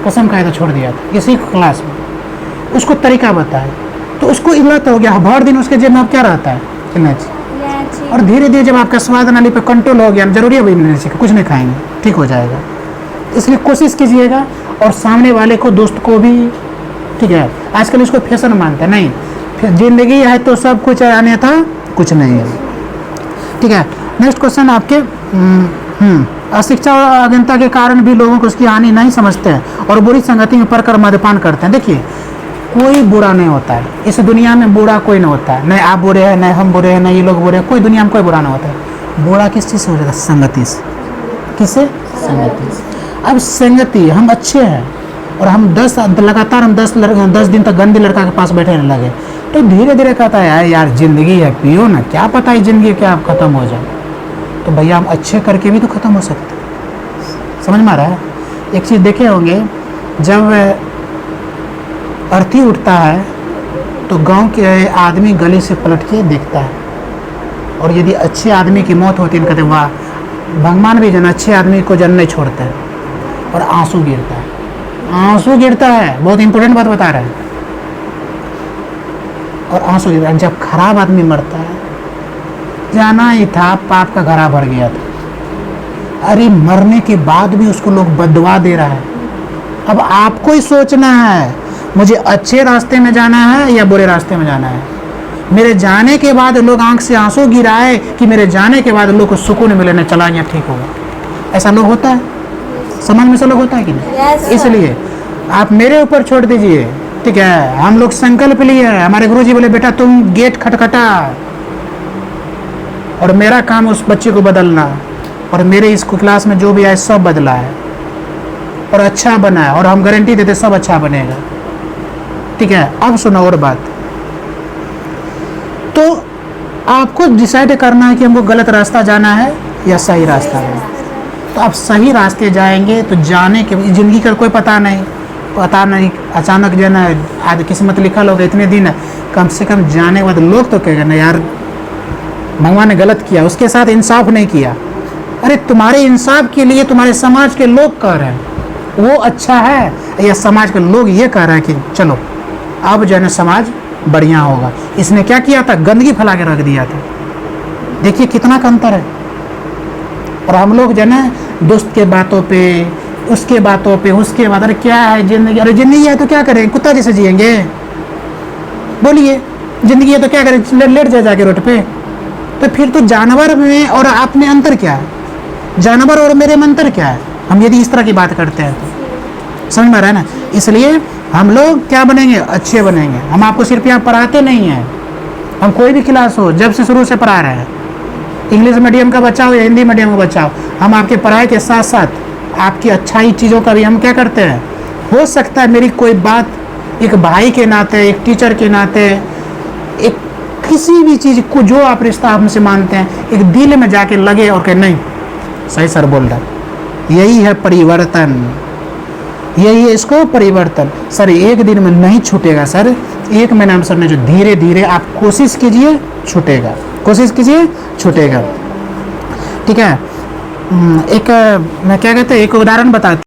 कसम खाया था छोड़ दिया था इसी क्लास में। उसको तरीका बताया तो उसको इलात हो गया, भर दिन उसके जेब में अब क्या रहता है, इलायची। और धीरे धीरे जब आपका स्वाद नाली पे कंट्रोल हो गया, जरूरी है भाई कुछ नहीं खाएंगे, ठीक हो जाएगा। इसलिए कोशिश कीजिएगा, और सामने वाले को, दोस्त को भी, ठीक है। आजकल इसको फैशन मानते हैं, नहीं, फिर जिंदगी है तो सब कुछ है, अन्यथा कुछ नहीं है, ठीक है। नेक्स्ट क्वेश्चन आपके, अशिक्षा और अज्ञानता के कारण भी लोगों को उसकी हानि नहीं समझते हैं और बुरी संगति में पड़कर मद्यपान करते हैं। देखिए कोई बुरा नहीं होता है इस दुनिया में, बुरा कोई नहीं होता है, नहीं आप बुरे हैं, नहीं हम बुरे हैं, नहीं ये लोग बुरे हैं, कोई दुनिया में कोई बुरा नहीं होता है। बुरा किस चीज़ से हो जाता है? संगति से। किससे? संगति से। अब संगति, हम अच्छे हैं और हम लगातार 10 दिन तक गंदे लड़का के पास बैठे लगे, तो धीरे धीरे कहता है यार ज़िंदगी है, पियो ना, क्या पता है ज़िंदगी क्या ख़त्म हो जाए। तो भैया हम अच्छे करके भी तो ख़त्म हो सकते, समझ में आ रहा है? एक चीज़ देखे होंगे, जब अर्थी उठता है तो गांव के आदमी गली से पलट के देखता है, और यदि अच्छे आदमी की मौत होती है, कहते वाह, भगवान भी जन अच्छे आदमी को जन नहीं छोड़ते हैं, और आंसू गिरता है, आंसू गिरता है, बहुत इंपॉर्टेंट बात बता रहे हैं, और आंसू गिरता है। जब खराब आदमी मरता है, जाना ही था, पाप का घड़ा भर गया था, अरे मरने के बाद भी उसको लोग बददुआ दे रहा है। अब आपको ही सोचना है मुझे अच्छे रास्ते में जाना है या बुरे रास्ते में जाना है। मेरे जाने के बाद लोग आंख से आंसू गिराए कि मेरे जाने के बाद लोग को सुकून मिले, न चला गया ठीक होगा, ऐसा लोग होता है समाज में, ऐसा लोग होता है कि नहीं? इसलिए आप मेरे ऊपर छोड़ दीजिए, ठीक है। हम लोग संकल्प लिए, हमारे गुरुजी बोले बेटा तुम गेट खटखटा और मेरा काम उस बच्चे को बदलना, और मेरे इस क्लास में जो भी आए सब बदला है और अच्छा बना है, और हम गारंटी देते सब अच्छा बनेगा, ठीक है। अब सुनो और बात, तो आपको डिसाइड करना है कि हमको गलत रास्ता जाना है या सही रास्ता है। तो आप सही रास्ते जाएंगे तो जाने के ज़िंदगी का कोई पता नहीं, अचानक जो है ना आज किस्मत लिखा होगा इतने दिन है, कम से कम जाने के बाद लोग तो कहेगा ना यार भगवान ने गलत किया, उसके साथ इंसाफ नहीं किया। अरे तुम्हारे इंसाफ के लिए तुम्हारे समाज के लोग कह रहे हैं वो अच्छा है, या समाज के लोग ये कह रहे हैं कि चलो अब जो है ना समाज बढ़िया होगा। इसने क्या किया था? गंदगी फैला के रख दिया था। देखिए कितना का अंतर है। और हम लोग जो है ना दोस्त के बातों पे, उसके बातों पे, उसके बाद अरे क्या है जिंदगी, अरे जिंदगी है तो क्या करें, कुत्ता जैसे जिएंगे? बोलिए जिंदगी है तो क्या करें, लेट जाके रोड पे? तो फिर तो जानवर में और आप में अंतर क्या है? जानवर और मेरे में अंतर क्या है? हम यदि इस तरह की बात करते हैं तो समझ में आ रहा है ना। इसलिए हम लोग क्या बनेंगे? अच्छे बनेंगे। हम आपको सिर्फ यहाँ पढ़ाते नहीं हैं, हम कोई भी क्लास हो जब से शुरू से पढ़ा रहे हैं, इंग्लिश मीडियम का बच्चा हो या हिंदी मीडियम का बच्चा हो, हम आपके पढ़ाई के साथ साथ आपकी अच्छाई चीज़ों का भी हम क्या करते हैं। हो सकता है मेरी कोई बात एक भाई के नाते, एक टीचर के नाते, एक किसी भी चीज़ को जो आप रिश्ता हमसे मानते हैं, एक दिल में जाके लगे और कहे नहीं सही सर बोल रहे, यही है परिवर्तन, यही है इसको परिवर्तन। सर एक दिन में नहीं छूटेगा सर, 1 महीना में सर ने जो धीरे धीरे आप कोशिश कीजिए छूटेगा, कोशिश कीजिए छूटेगा। ठीक है, एक मैं क्या कहते हैं, एक उदाहरण बताता